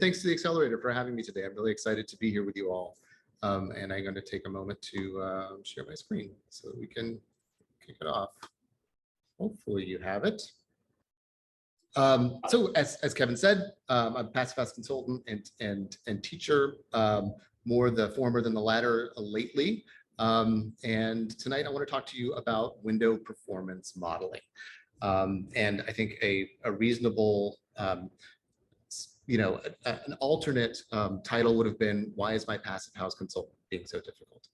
thanks to the Accelerator for having me today. I'm really excited to be here with you all. And I'm going to take a moment to share my screen so that we can kick it off. Hopefully you have it. So as Kevin said, I'm a Passive House consultant and teacher, more the former than the latter lately. And tonight I want to talk to you about window performance modeling. And I think a reasonable, an alternate title would have been, why is my Passive House consultant being so difficult?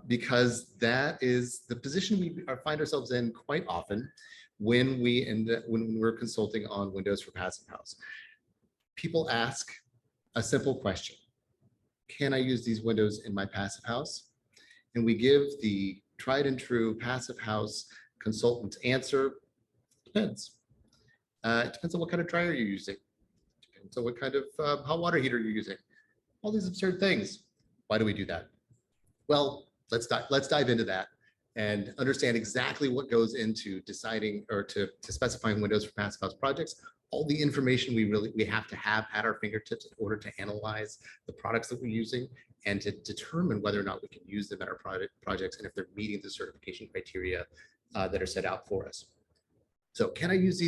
Because that is the position we find ourselves in quite often when we're consulting on windows for Passive House. People ask a simple question: can I use these windows in my Passive House? And we give the tried and true Passive House consultant answer: depends. It depends on what kind of dryer you're using. It depends on what kind of hot water heater you're using. All these absurd things. Why do we do that? Well, let's dive into that and understand exactly what goes into deciding or to specifying windows for Passive House projects. All the information we have to have at our fingertips in order to analyze the products that we're using and to determine whether or not we can use them at our projects and if they're meeting the certification criteria that are set out for us. So can I use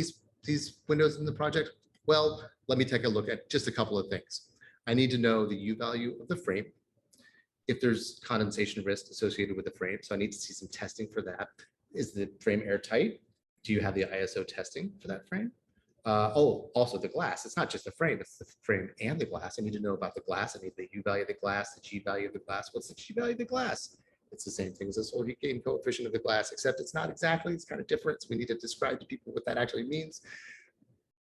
these windows in the project? Well, let me take a look at just a couple of things. I need to know the U value of the frame, if there's condensation risk associated with the frame. So I need to see some testing for that. Is the frame airtight? Do you have the ISO testing for that frame? Also the glass. It's not just the frame, it's the frame and the glass. I need to know about the glass. I need the U value of the glass, the G value of the glass. What's the G value of the glass? It's the same thing as the solar heat gain coefficient of the glass, except it's not exactly, it's kind of different. So we need to describe to people what that actually means.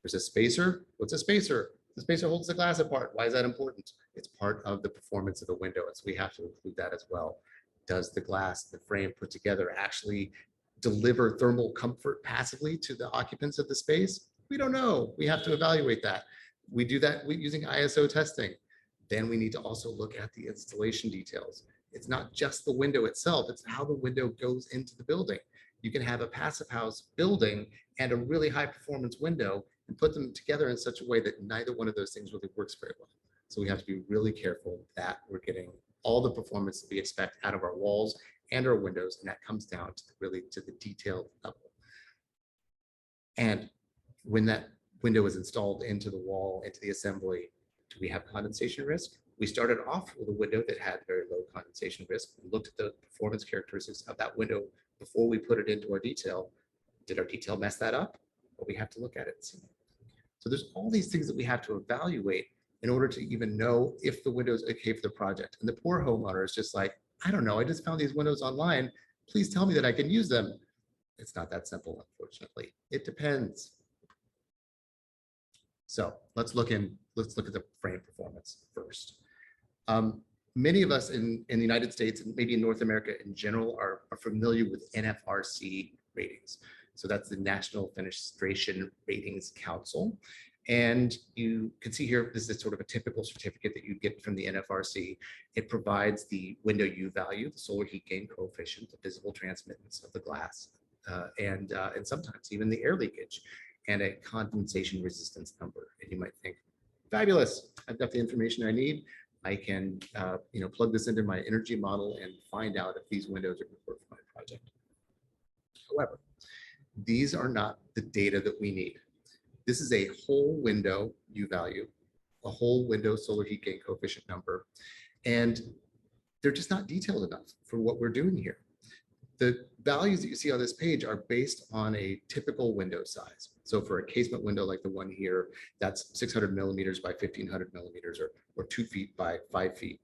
There's a spacer. What's a spacer? The spacer holds the glass apart. Why is that important? It's part of the performance of the window, and so we have to include that as well. Does the glass, the frame put together, actually deliver thermal comfort passively to the occupants of the space? We don't know. We have to evaluate that. We do that using ISO testing. Then we need to also look at the installation details. It's not just the window itself, it's how the window goes into the building. You can have a Passive House building and a really high performance window and put them together in such a way that neither one of those things really works very well. So we have to be really careful that we're getting all the performance that we expect out of our walls and our windows, and that comes down to the detailed level. And when that window is installed into the wall, into the assembly, do we have condensation risk? We started off with a window that had very low condensation risk. We looked at the performance characteristics of that window before we put it into our detail. Did our detail mess that up? Well, we have to look at it and see. So there's all these things that we have to evaluate in order to even know if the window is okay for the project. And the poor homeowner is just like, I don't know, I just found these windows online. Please tell me that I can use them. It's not that simple, unfortunately. It depends. So let's look at the frame performance first. Many of us in the United States and maybe in North America in general are familiar with NFRC ratings. So that's the National Fenestration Ratings Council. And you can see here, this is sort of a typical certificate that you get from the NFRC. It provides the window U value, the solar heat gain coefficient, the visible transmittance of the glass, and sometimes even the air leakage, and a condensation resistance number. And you might think, fabulous, I've got the information I need. I can plug this into my energy model and find out if these windows are good for my project. However, these are not the data that we need. This is a whole window U value, a whole window solar heat gain coefficient number, and they're just not detailed enough for what we're doing here. The values that you see on this page are based on a typical window size. So for a casement window like the one here, that's 600 millimeters by 1500 millimeters, or 2 feet by 5 feet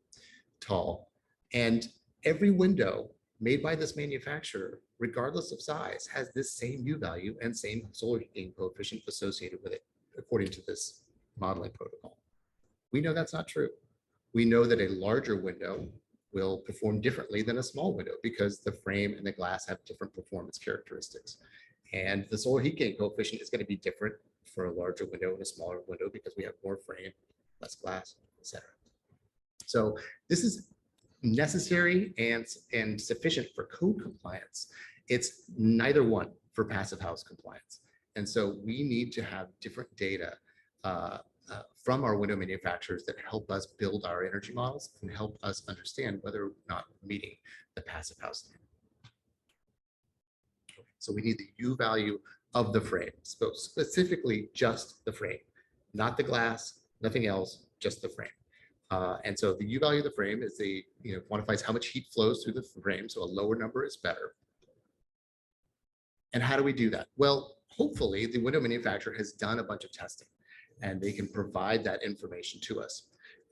tall. And every window made by this manufacturer, regardless of size, has this same U value and same solar heat gain coefficient associated with it, according to this modeling protocol. We know that's not true. We know that a larger window will perform differently than a small window because the frame and the glass have different performance characteristics. And the solar heat gain coefficient is going to be different for a larger window and a smaller window because we have more frame, less glass, etc. So this is necessary and sufficient for code compliance. It's neither one for Passive House compliance. And so we need to have different data from our window manufacturers that help us build our energy models and help us understand whether or not we're meeting the passive house standard. So we need the U value of the frame, so specifically just the frame, not the glass, nothing else, just the frame. And so the U value of the frame is quantifies how much heat flows through the frame. So a lower number is better. And how do we do that? Well, hopefully the window manufacturer has done a bunch of testing and they can provide that information to us.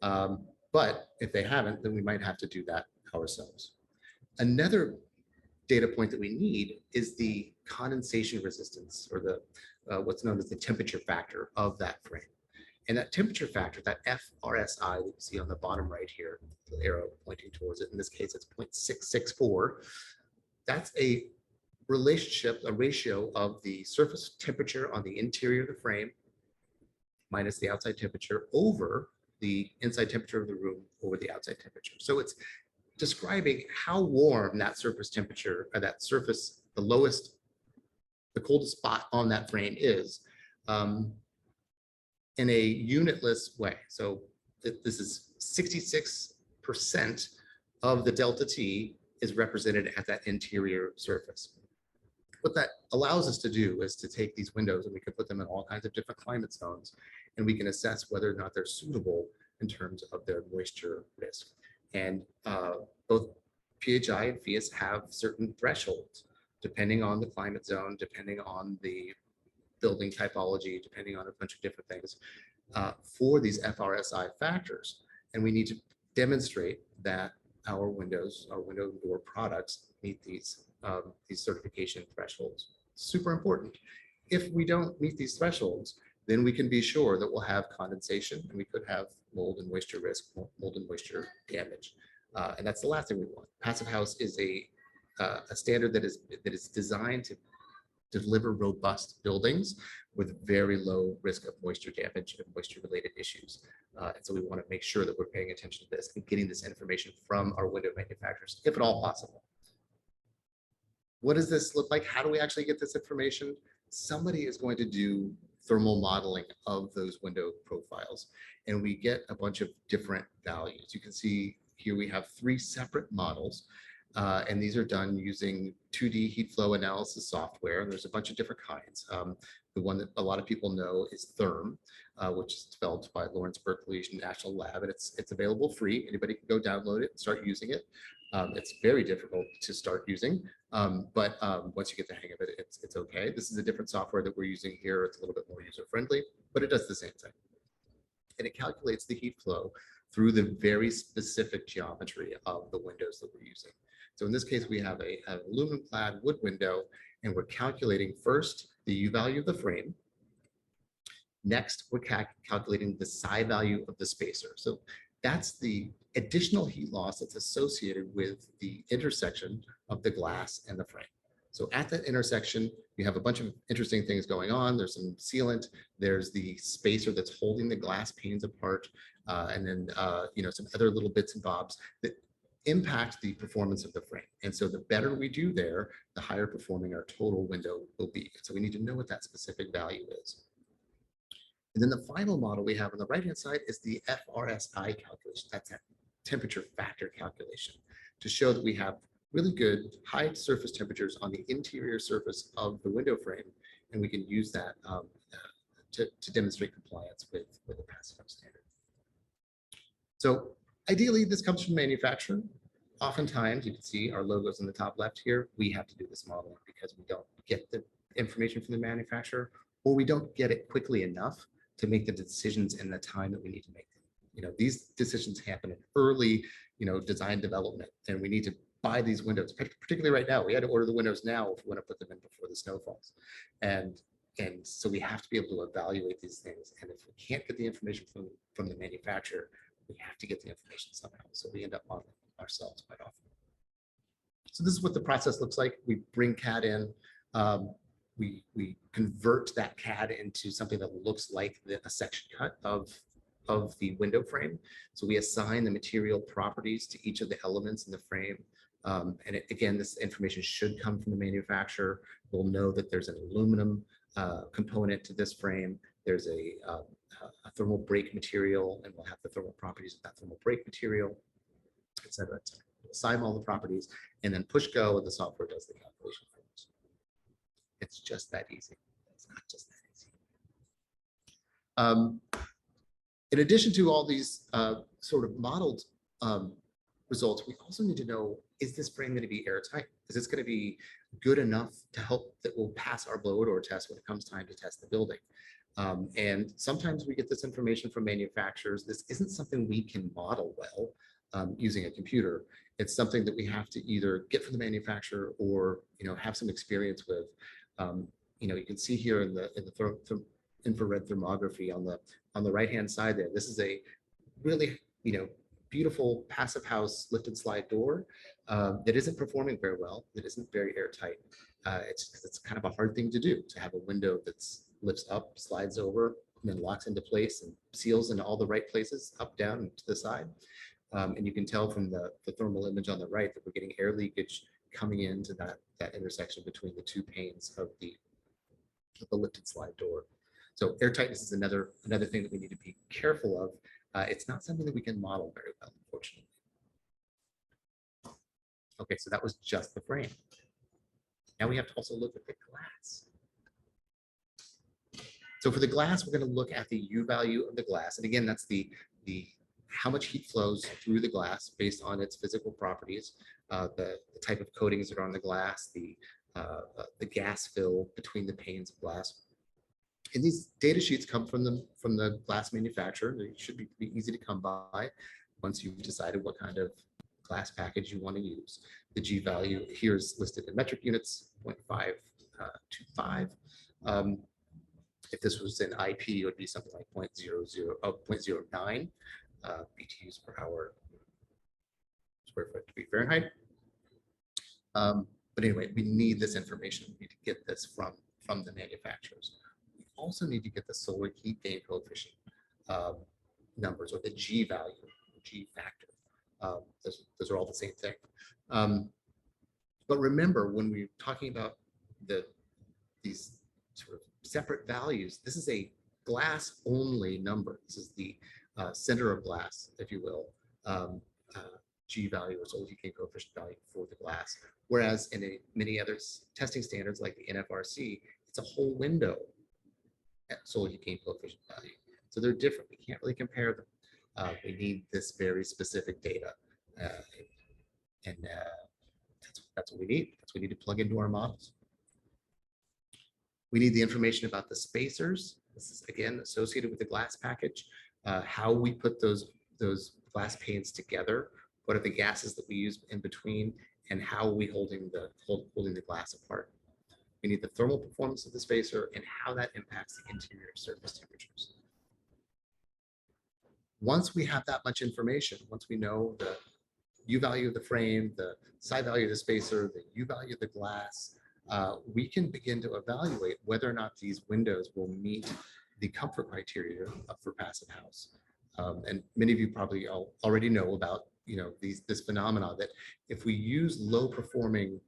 But if they haven't, then we might have to do that ourselves. Another data point that we need is the condensation resistance, or the what's known as the temperature factor of that frame. And that temperature factor, that FRSI that you see on the bottom right here, the arrow pointing towards it, in this case it's 0.664, that's a relationship, a ratio of the surface temperature on the interior of the frame minus the outside temperature over the inside temperature of the room over the outside temperature. So it's describing how warm that surface temperature, or that surface, the coldest spot on that frame is, in a unitless way. So this is 66% of the delta T is represented at that interior surface. What that allows us to do is to take these windows and we can put them in all kinds of different climate zones, and we can assess whether or not they're suitable in terms of their moisture risk. And both PHI and Phius have certain thresholds, depending on the climate zone, depending on the building typology, depending on a bunch of different things, for these FRSI factors. And we need to demonstrate that our window and door products meet these certification thresholds. Super important. If we don't meet these thresholds, then we can be sure that we'll have condensation and we could have mold and moisture risk, mold and moisture damage. And that's the last thing we want. Passive house is a standard that is designed to deliver robust buildings with very low risk of moisture damage and moisture related issues. And so we want to make sure that we're paying attention to this and getting this information from our window manufacturers, if at all possible. What does this look like? How do we actually get this information? Somebody is going to do thermal modeling of those window profiles, and we get a bunch of different values. You can see here we have 3 separate models. And these are done using 2D heat flow analysis software. And there's a bunch of different kinds. The one that a lot of people know is Therm, which is developed by Lawrence Berkeley National Lab, and it's available free. Anybody can go download it and start using it. It's very difficult to start using, but once you get the hang of it, it's okay. This is a different software that we're using here. It's a little bit more user-friendly, but it does the same thing. And it calculates the heat flow through the very specific geometry of the windows that we're using. So in this case, we have an aluminum clad wood window, and we're calculating first the U value of the frame. Next, we're calculating the psi value of the spacer. So that's the additional heat loss that's associated with the intersection of the glass and the frame. So at that intersection, you have a bunch of interesting things going on. There's some sealant, there's the spacer that's holding the glass panes apart, and then some other little bits and bobs that impact the performance of the frame. And so the better we do there, the higher performing our total window will be. So we need to know what that specific value is. And then the final model we have on the right-hand side is the FRSI calculation. That's that temperature factor calculation to show that we have really good high surface temperatures on the interior surface of the window frame. And we can use that to demonstrate compliance with the passive house standard. So ideally, this comes from manufacturer. Oftentimes, you can see our logos in the top left here. We have to do this modeling because we don't get the information from the manufacturer, or we don't get it quickly enough to make the decisions in the time that we need to make them. These decisions happen in early, design development, and we need to buy these windows. Particularly right now, we had to order the windows now if we want to put them in before the snow falls, and so we have to be able to evaluate these things. And if we can't get the information from the manufacturer, we have to get the information somehow. So we end up modeling ourselves quite often. So this is what the process looks like. We bring CAD in, we convert that CAD into something that looks like a section cut of the window frame. So we assign the material properties to each of the elements in the frame. And again, this information should come from the manufacturer. We'll know that there's an aluminum component to this frame. There's a thermal break material, and we'll have the thermal properties of that thermal break material, et cetera, et cetera. We'll assign all the properties and then push go, and the software does the calculation for us. It's just that easy. It's not just that easy. In addition to all these sort of modeled results, we also need to know, is this frame going to be airtight? Is this going to be good enough to help that will pass our blower door test when it comes time to test the building? And sometimes we get this information from manufacturers. This isn't something we can model well using a computer. It's something that we have to either get from the manufacturer or have some experience with. You can see here in the infrared thermography on the right hand side there. This is a really beautiful passive house lifted slide door that isn't performing very well. That isn't very airtight. It's kind of a hard thing to do, to have a window that's lifts up, slides over, and then locks into place and seals in all the right places, up, down, and to the side. And you can tell from the thermal image on the right that we're getting air leakage coming into that intersection between the two panes of the lifted slide door. So airtightness is another thing that we need to be careful of. It's not something that we can model very well, unfortunately. Okay, so that was just the frame. Now we have to also look at the glass. So for the glass, we're going to look at the U value of the glass. And again, that's the how much heat flows through the glass based on its physical properties, the type of coatings that are on the glass, the gas fill between the panes of glass. And these data sheets come from the glass manufacturer. They should be pretty easy to come by once you've decided what kind of glass package you want to use. The G value here is listed in metric units, 0.525. If this was in IP, it would be something like 0.09 BTUs per hour square foot to be Fahrenheit. But anyway, we need this information. We need to get this from the manufacturers. We also need to get the solar heat gain coefficient numbers, or the G value, G factor. Those are all the same thing. But remember, when we're talking about these sort of separate values, this is a glass only number. This is the center of glass, if you will, G value, or solar heat gain coefficient value for the glass. Whereas in many other testing standards like the NFRC, it's a whole window at solar heat gain coefficient value. So they're different. We can't really compare them. We need this very specific data. And that's what we need. That's what we need to plug into our models. We need the information about the spacers. This is, again, associated with the glass package. How we put those glass panes together. What are the gases that we use in between, and how are we holding the glass apart? We need the thermal performance of the spacer and how that impacts the interior surface temperatures. Once we have that much information, once we know the U value of the frame, the side value of the spacer, the U value of the glass, we can begin to evaluate whether or not these windows will meet the comfort criteria for passive house. And many of you probably already know about this phenomena that if we use low performing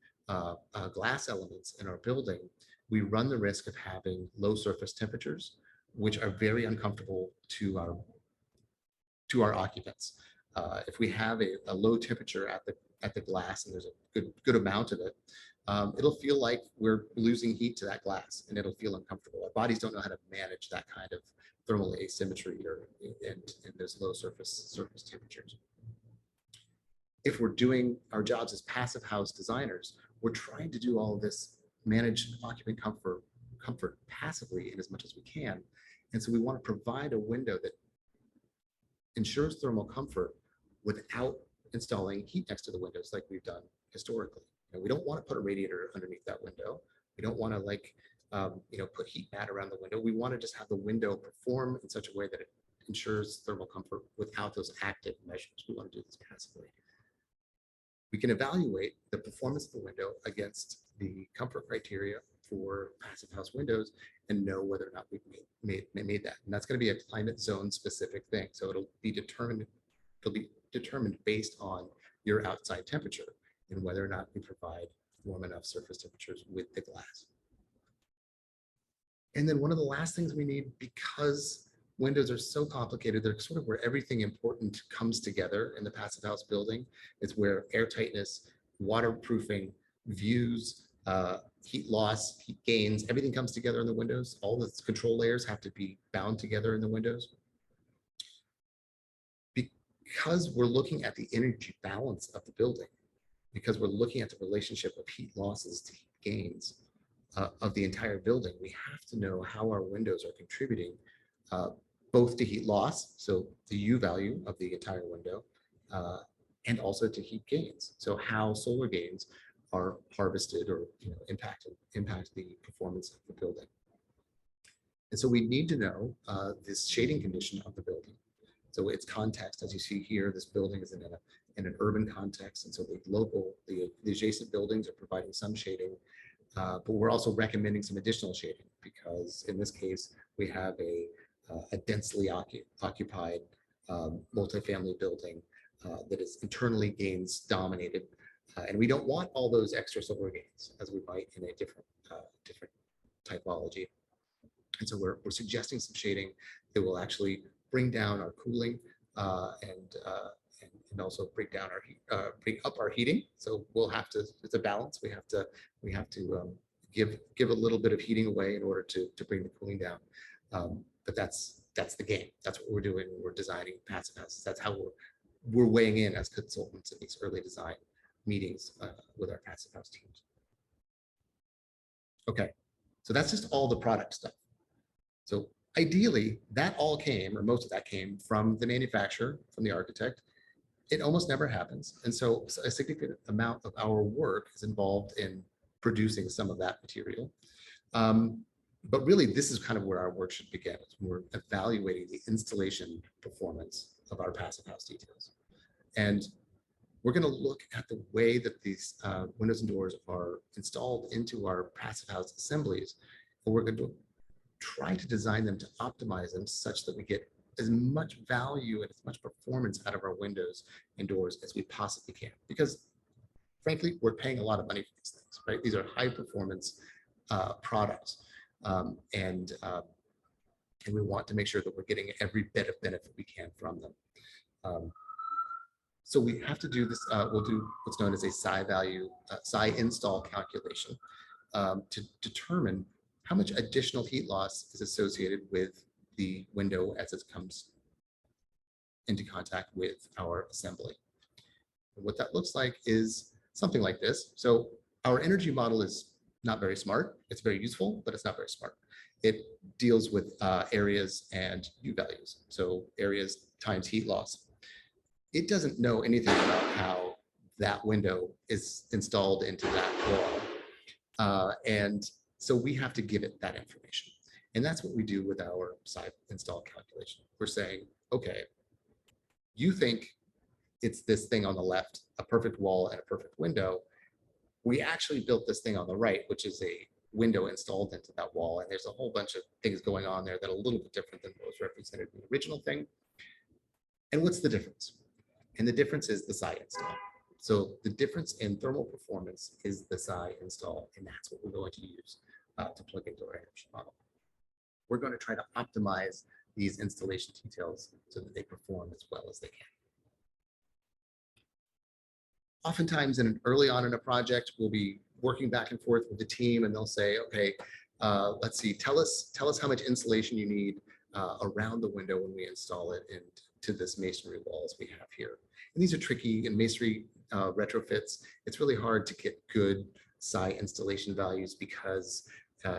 glass elements in our building, we run the risk of having low surface temperatures, which are very uncomfortable to our occupants. If we have a low temperature at the glass, and there's a good amount of it, it'll feel like we're losing heat to that glass, and it'll feel uncomfortable. Our bodies don't know how to manage that kind of thermal asymmetry and those low surface temperatures. If we're doing our jobs as passive house designers, we're trying to do all of this, manage occupant comfort passively in as much as we can. And so we want to provide a window that ensures thermal comfort without installing heat next to the windows like we've done historically. We don't want to put a radiator underneath that window. We don't want to put heat mat around the window. We want to just have the window perform in such a way that it ensures thermal comfort without those active measures. We want to do this passively. We can evaluate the performance of the window against the comfort criteria for passive house windows and know whether or not we've made that. And that's going to be a climate zone specific thing. So it'll be determined based on your outside temperature and whether or not we provide warm enough surface temperatures with the glass. And then one of the last things we need, because windows are so complicated, they're sort of where everything important comes together in the passive house building. It's where air tightness, waterproofing, views, heat loss, heat gains, everything comes together in the windows. All the control layers have to be bound together in the windows. Because we're looking at the energy balance of the building, because we're looking at the relationship of heat losses to heat gains of the entire building, we have to know how our windows are contributing both to heat loss, so the U value of the entire window, and also to heat gains. So how solar gains are harvested or impact the performance of the building. And so we need to know this shading condition of the building. So its context, as you see here, this building is in an urban context, and so the adjacent buildings are providing some shading, but we're also recommending some additional shading because in this case we have a densely occupied multifamily building that is internally gains dominated, and we don't want all those extra solar gains as we might in a different typology. And so we're suggesting some shading that will actually bring down our cooling and also bring up our heating. So we'll have to, it's a balance. We have to give a little bit of heating away in order to bring the cooling down. But that's the game. That's what we're doing when we're designing passive houses. That's how we're weighing in as consultants in these early design meetings with our passive house teams. Okay, so that's just all the product stuff. So ideally, that all came, or most of that came from the manufacturer, from the architect. It almost never happens. And so a significant amount of our work is involved in producing some of that material. But really, this is kind of where our work should begin. We're evaluating the installation performance of our passive house details. And we're going to look at the way that these windows and doors are installed into our passive house assemblies. And we're going to try to design them to optimize them such that we get as much value and as much performance out of our windows and doors as we possibly can. Because frankly, we're paying a lot of money for these things, right? These are high performance products. And we want to make sure that we're getting every bit of benefit we can from them. So we have to do this, we'll do what's known as a psi install calculation to determine how much additional heat loss is associated with the window as it comes into contact with our assembly. And what that looks like is something like this. So our energy model is not very smart. It's very useful, but it's not very smart. It deals with areas and U values. So areas times heat loss. It doesn't know anything about how that window is installed into that wall. And so we have to give it that information. And that's what we do with our psi install calculation. We're saying, okay, you think it's this thing on the left, a perfect wall and a perfect window. We actually built this thing on the right, which is a window installed into that wall. And there's a whole bunch of things going on there that are a little bit different than what was represented in the original thing. And what's the difference? And the difference is the psi install. So the difference in thermal performance is the psi install, and that's what we're going to use to plug into our energy model. We're going to try to optimize these installation details so that they perform as well as they can. Oftentimes, early on in a project, we'll be working back and forth with the team, and they'll say, "Okay, let's see. Tell us how much insulation you need around the window when we install it into this masonry walls we have here." And these are tricky. In masonry retrofits, it's really hard to get good psi installation values because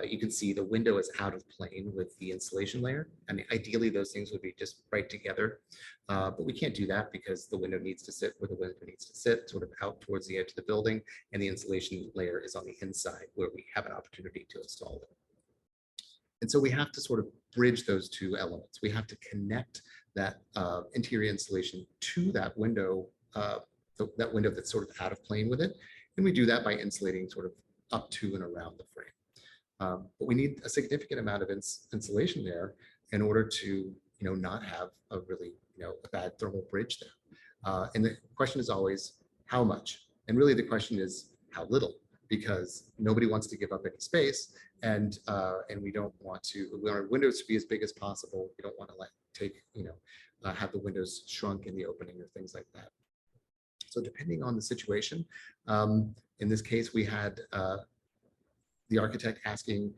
you can see the window is out of plane with the insulation layer. I mean, ideally, those things would be just right together, but we can't do that because the window needs to sit where the window needs to sit, sort of out towards the edge of the building, and the insulation layer is on the inside where we have an opportunity to install it. And so we have to sort of bridge those two elements. We have to connect that interior insulation to that window that's sort of out of plane with it. And we do that by insulating sort of up to and around the frame. But we need a significant amount of insulation there in order to, not have a really, a bad thermal bridge there. And the question is always how much? And really the question is how little? because nobody wants to give up any space, and we don't want to. We want our windows to be as big as possible. We don't want to have the windows shrunk in the opening or things like that. So depending on the situation, in this case, we had the architect asking,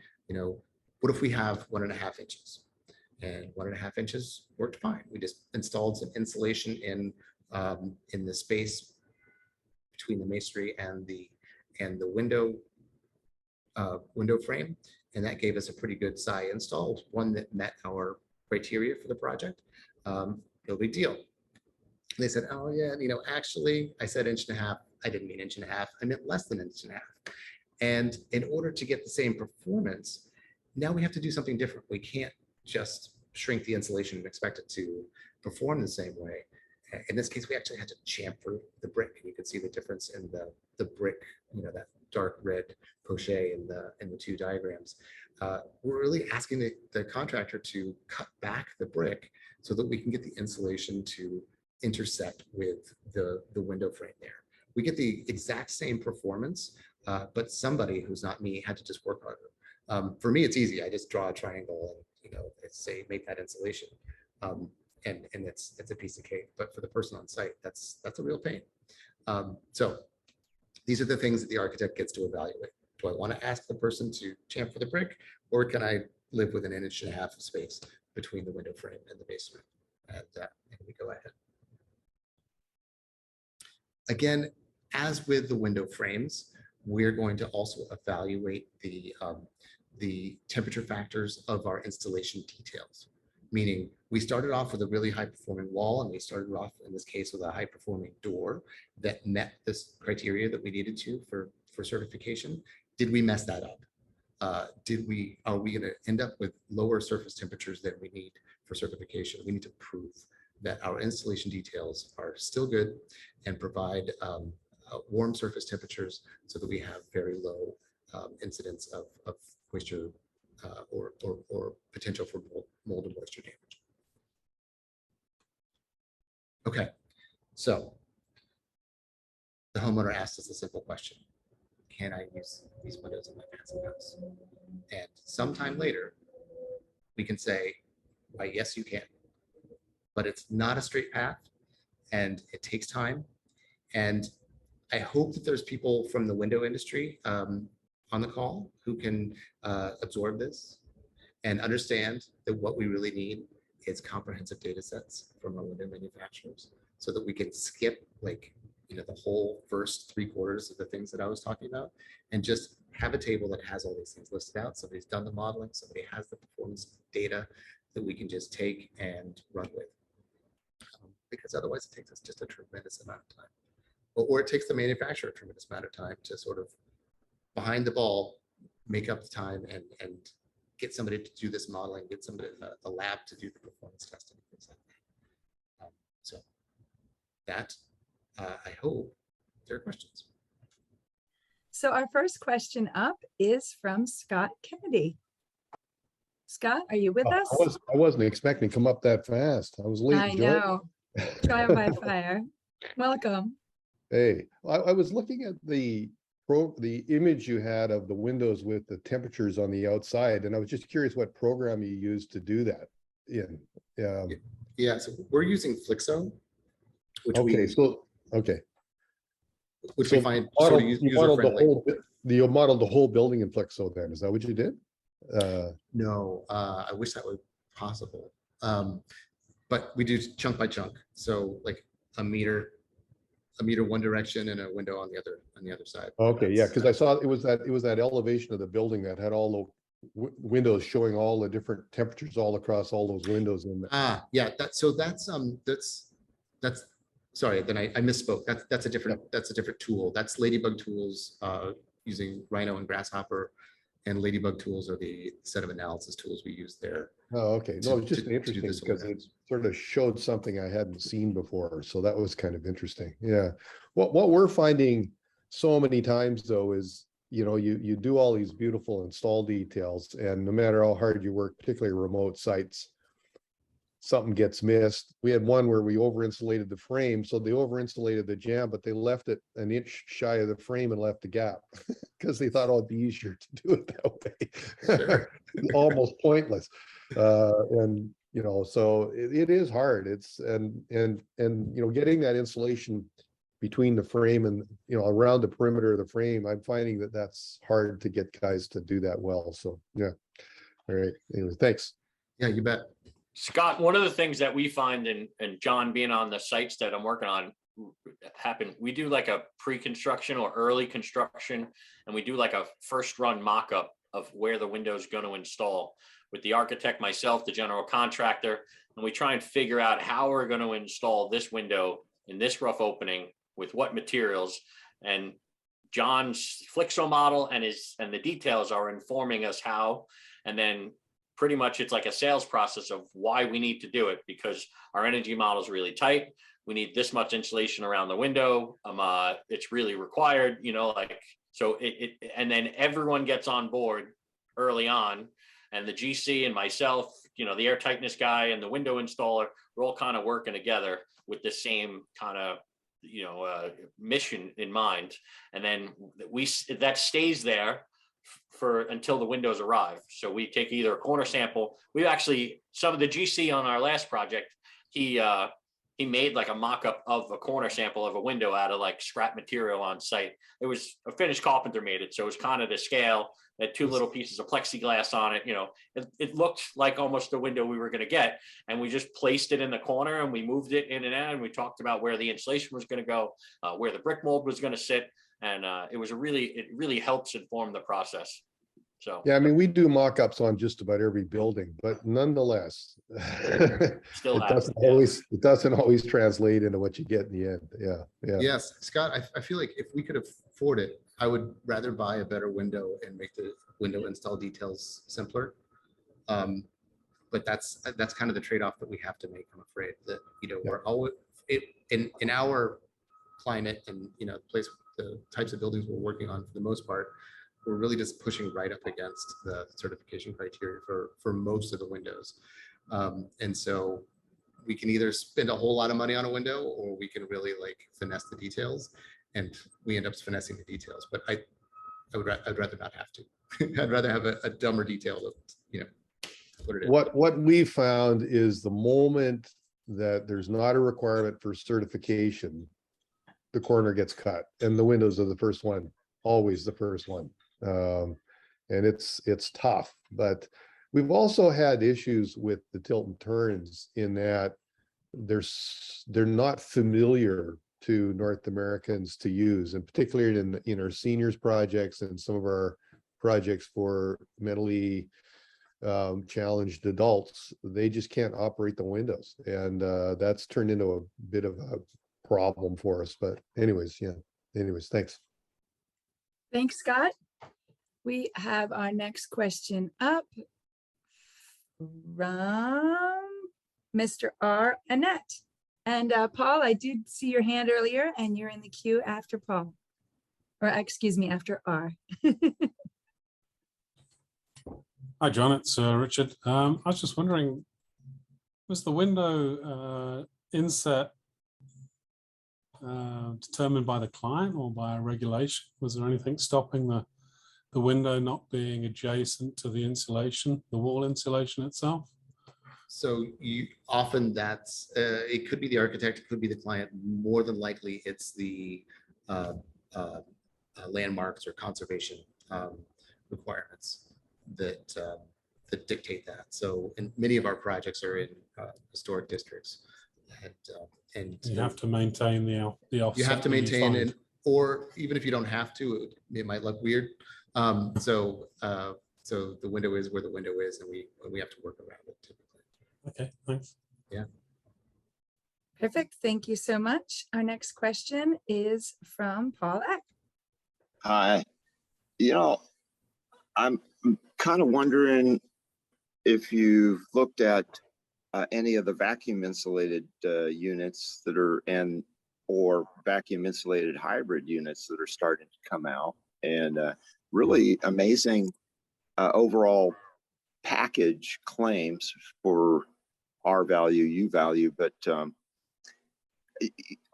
what if we have 1.5 inches? And 1.5 inches worked fine. We just installed some insulation in the space between the masonry and the window frame, and that gave us a pretty good size install, one that met our criteria for the project. No big deal. And they said, oh yeah, actually, I said 1.5 inches. I didn't mean 1.5 inches. I meant less than 1.5 inches. And in order to get the same performance, now we have to do something different. We can't just shrink the insulation and expect it to perform the same way. In this case, we actually had to chamfer the brick, and you can see the difference in the brick, that dark red poche in the two diagrams. We're really asking the contractor to cut back the brick so that we can get the insulation to intersect with the window frame there. We get the exact same performance, but somebody who's not me had to just work harder. For me, it's easy. I just draw a triangle and say make that insulation, and it's a piece of cake. But for the person on site, that's a real pain. So these are the things that the architect gets to evaluate. Do I want to ask the person to chamfer the brick, or can I live with 1.5 inches of space between the window frame and the basement? And we go ahead. Again, as with the window frames, we're going to also evaluate the temperature factors of our installation details. Meaning, we started off with a really high performing wall, and we started off in this case with a high performing door that met this criteria that we needed to for certification. Did we mess that up? Are we going to end up with lower surface temperatures than we need for certification? We need to prove that our installation details are still good and provide warm surface temperatures so that we have very low incidence of moisture or potential for mold and moisture damage. Okay, so the homeowner asked us a simple question: can I use these windows in my passive house? And sometime later, we can say, why, yes, you can. But it's not a straight path, and it takes time. And I hope that there's people from the window industry on the call who can absorb this and understand that what we really need is comprehensive data sets from our window manufacturers, so that we can skip the whole first 3/4 of the things that I was talking about and just have a table that has all these things listed out. Somebody's done the modeling, somebody has the performance data that we can just take and run with. Because otherwise it takes us just a tremendous amount of time. Or it takes the manufacturer a tremendous amount of time to sort of behind the ball, make up the time and get somebody to do this modeling, get somebody a lab to do the performance testing, things like that. So that, I hope there are questions. So our first question up is from Scott Kennedy. Scott, are you with us? I wasn't expecting to come up that fast. I was late. I know. Trial by fire. Welcome. Hey, I was looking at the image you had of the windows with the temperatures on the outside, and I was just curious what program you used to do that in. Yeah, so we're using Flixo, which which we find sort of user-friendly. You modeled the whole building in Flixo then, is that what you did? No, I wish that were possible. But we do chunk by chunk. So like a meter one direction and a window on the other side. Okay, yeah, because I saw it was that elevation of the building that had all the windows showing all the different temperatures all across all those windows in there. Yeah, that's sorry, then I misspoke. That's a different tool. That's Ladybug tools using Rhino and Grasshopper, and Ladybug tools are the set of analysis tools we use there. Oh, okay. No, it's just interesting because it sort of showed something I hadn't seen before. So that was kind of interesting. Yeah. What we're finding so many times though is, you do all these beautiful install details, and no matter how hard you work, particularly remote sites, something gets missed. We had one where we over insulated the frame, so they over insulated the jamb, but they left it an inch shy of the frame and left the gap because they thought, oh, it'd be easier to do it that way. Sure. Almost pointless. And you know, so it is hard. It's and you know, getting that insulation between the frame and, you know, around the perimeter of the frame, I'm finding that that's hard to get guys to do that well. So yeah. All right. Anyway, thanks. Yeah, you bet. Scott, one of the things that we find, and John being on the sites that I'm working on happen, we do like a pre-construction or early construction, and we do like a first run mock-up of where the window is going to install with the architect, myself, the general contractor, and we try and figure out how we're going to install this window in this rough opening with what materials. And John's Flixo model and the details are informing us how, and then pretty much it's like a sales process of why we need to do it, because our energy model is really tight. We need this much insulation around the window. It's really required, you know, like, so and then everyone gets on board early on, and the GC and myself, you know, the air tightness guy and the window installer, we're all kind of working together with the same kind of, you know, mission in mind. And then that stays there for until the windows arrive. So we take either a corner sample. We actually, some of the GC on our last project, he made like a mock-up of a corner sample of a window out of like scrap material on site. It was a finished carpenter made it, so it was kind of to scale. Had two little pieces of plexiglass on it. You know, it looked like almost the window we were going to get, and we just placed it in the corner and we moved it in and out. And we talked about where the insulation was going to go, where the brick mold was going to sit, and it really helps inform the process. So yeah, I mean, we do mock-ups on just about every building, but nonetheless, still it doesn't always translate into what you get in the end. Yeah. Yes, Scott, I feel like if we could afford it, I would rather buy a better window and make the window install details simpler. But that's kind of the trade-off that we have to make. I'm afraid that, you know, we're always in our climate and, you know, the types of buildings we're working on, for the most part, we're really just pushing right up against the certification criteria for most of the windows. And so we can either spend a whole lot of money on a window, or we can really like finesse the details, and we end up finessing the details. But I'd rather not have to. I'd rather have a dumber detail of, you know, put it in. What we found is the moment that there's not a requirement for certification, the corner gets cut, and the windows are the first one, always the first one. And it's tough, but we've also had issues with the tilt and turns in that they're not familiar to North Americans to use, and particularly in our seniors projects and some of our projects for mentally challenged adults, they just can't operate the windows, and that's turned into a bit of a problem for us. But anyways, thanks. Thanks, Scott. We have our next question up from Mr. R. Annette. And Paul, I did see your hand earlier, and you're in the queue after Paul, or excuse me, after R. Hi, John. It's Richard. I was just wondering, was the window inset determined by the client or by a regulation? Was there anything stopping the window not being adjacent to the insulation, the wall insulation itself? So often that's it could be the architect, it could be the client. More than likely, it's the landmarks or conservation requirements that dictate that. So, and many of our projects are in historic districts, and you have to maintain the offset. You have to maintain it, or even if you don't have to, it might look weird. So the window is where the window is, and we have to work around it typically. Okay, thanks. Yeah. Perfect. Thank you so much. Our next question is from Paul Eck. Hi. You know, I'm kind of wondering if you've looked at any of the vacuum insulated units that are or vacuum insulated hybrid units that are starting to come out, and really amazing overall package claims for R value, U value, but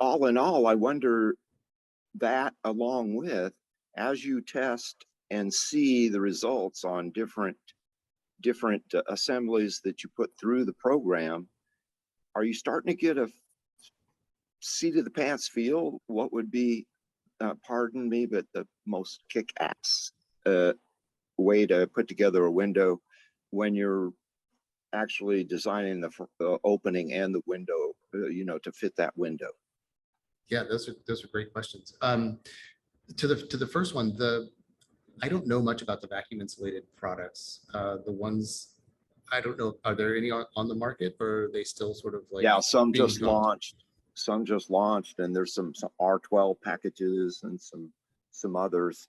all in all, I wonder that along with, as you test and see the results on different assemblies that you put through the program, are you starting to get a seat of the pants feel? What would be, pardon me, but the most kick-ass way to put together a window when you're actually designing the opening and the window, to fit that window? Yeah, those are great questions. To the first one, I don't know much about the vacuum insulated products. The ones I don't know, are there any on the market, or are they still sort of like? Yeah, some being just developed? launched. Some just launched, and there's some R12 packages and some others.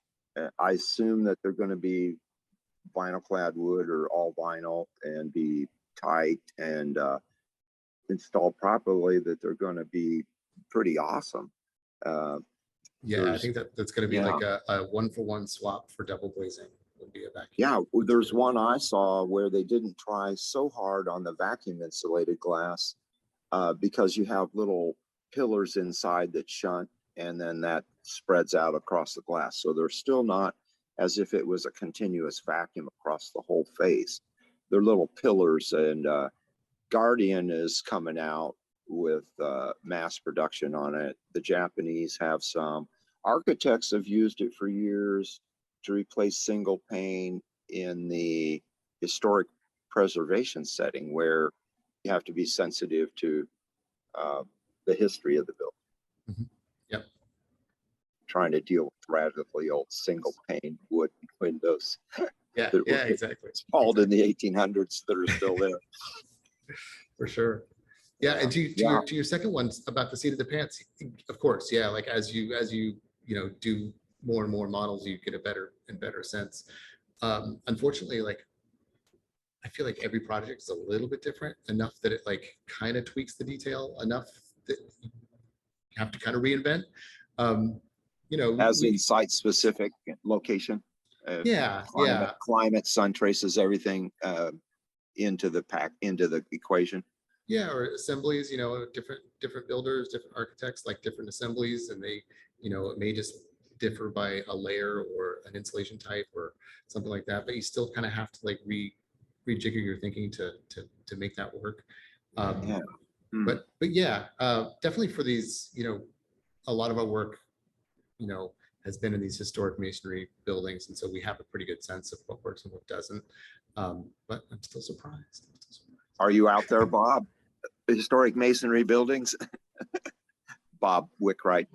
I assume that they're going to be vinyl clad wood or all vinyl and be tight and installed properly, that they're going to be pretty awesome. Yeah, I think that's going to be yeah. like a 1-for-1 swap for double glazing would be a vacuum. Yeah, there's one I saw where they didn't try so hard on the vacuum insulated glass because you have little pillars inside that shunt, and then that spreads out across the glass. So they're still not as if it was a continuous vacuum across the whole face. They're little pillars, and Guardian is coming out with mass production on it. The Japanese have some. Architects have used it for years to replace single pane in the historic preservation setting, where you have to be sensitive to the history of the building. Mm-hmm. Yep. Trying to deal with radically old single pane wood windows. Yeah, that yeah, were exactly. installed in the 1800s that are still there. For sure. Yeah, and to your second one about the seat of the pants, of course, yeah, like as you do more and more models, you get a better and better sense. Unfortunately, like I feel like every project is a little bit different, enough that it like kind of tweaks the detail enough that you have to kind of reinvent. As in site specific location. Yeah, climate, sun traces, everything into the equation. Yeah, or assemblies, different builders, different architects like different assemblies, and they, it may just differ by a layer or an insulation type or something like that, but you still kind of have to like rejigger your thinking to make that work. But yeah, definitely for these, a lot of our work, has been in these historic masonry buildings, and so we have a pretty good sense of what works and what doesn't. But I'm still surprised. Are you out there, Bob? Historic masonry buildings? Bob Wickwright.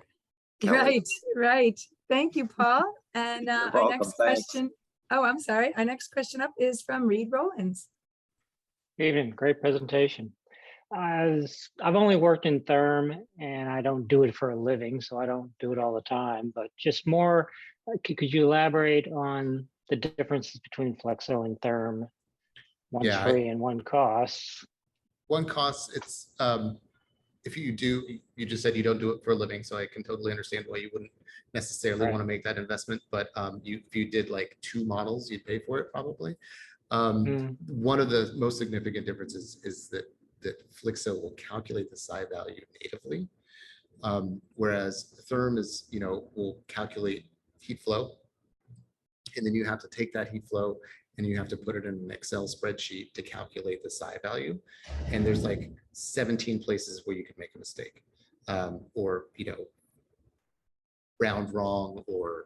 Right. Thank you, Paul. And our welcome, next thanks. question. Oh, I'm sorry. Our next question up is from Reed Rollins. Evening, great presentation. I've only worked in therm, and I don't do it for a living, so I don't do it all the time, but just more, could you elaborate on the differences between flexo and therm? One's free and one costs. One costs, it's, if you just said you don't do it for a living, so I can totally understand why you wouldn't necessarily want to make that investment, but if you did like 2 models, you'd pay for it probably. One of the most significant differences is that Flixo will calculate the psi value natively, whereas therm is, will calculate heat flow, and then you have to take that heat flow and you have to put it in an Excel spreadsheet to calculate the psi value. And there's like 17 places where you can make a mistake, or round wrong, or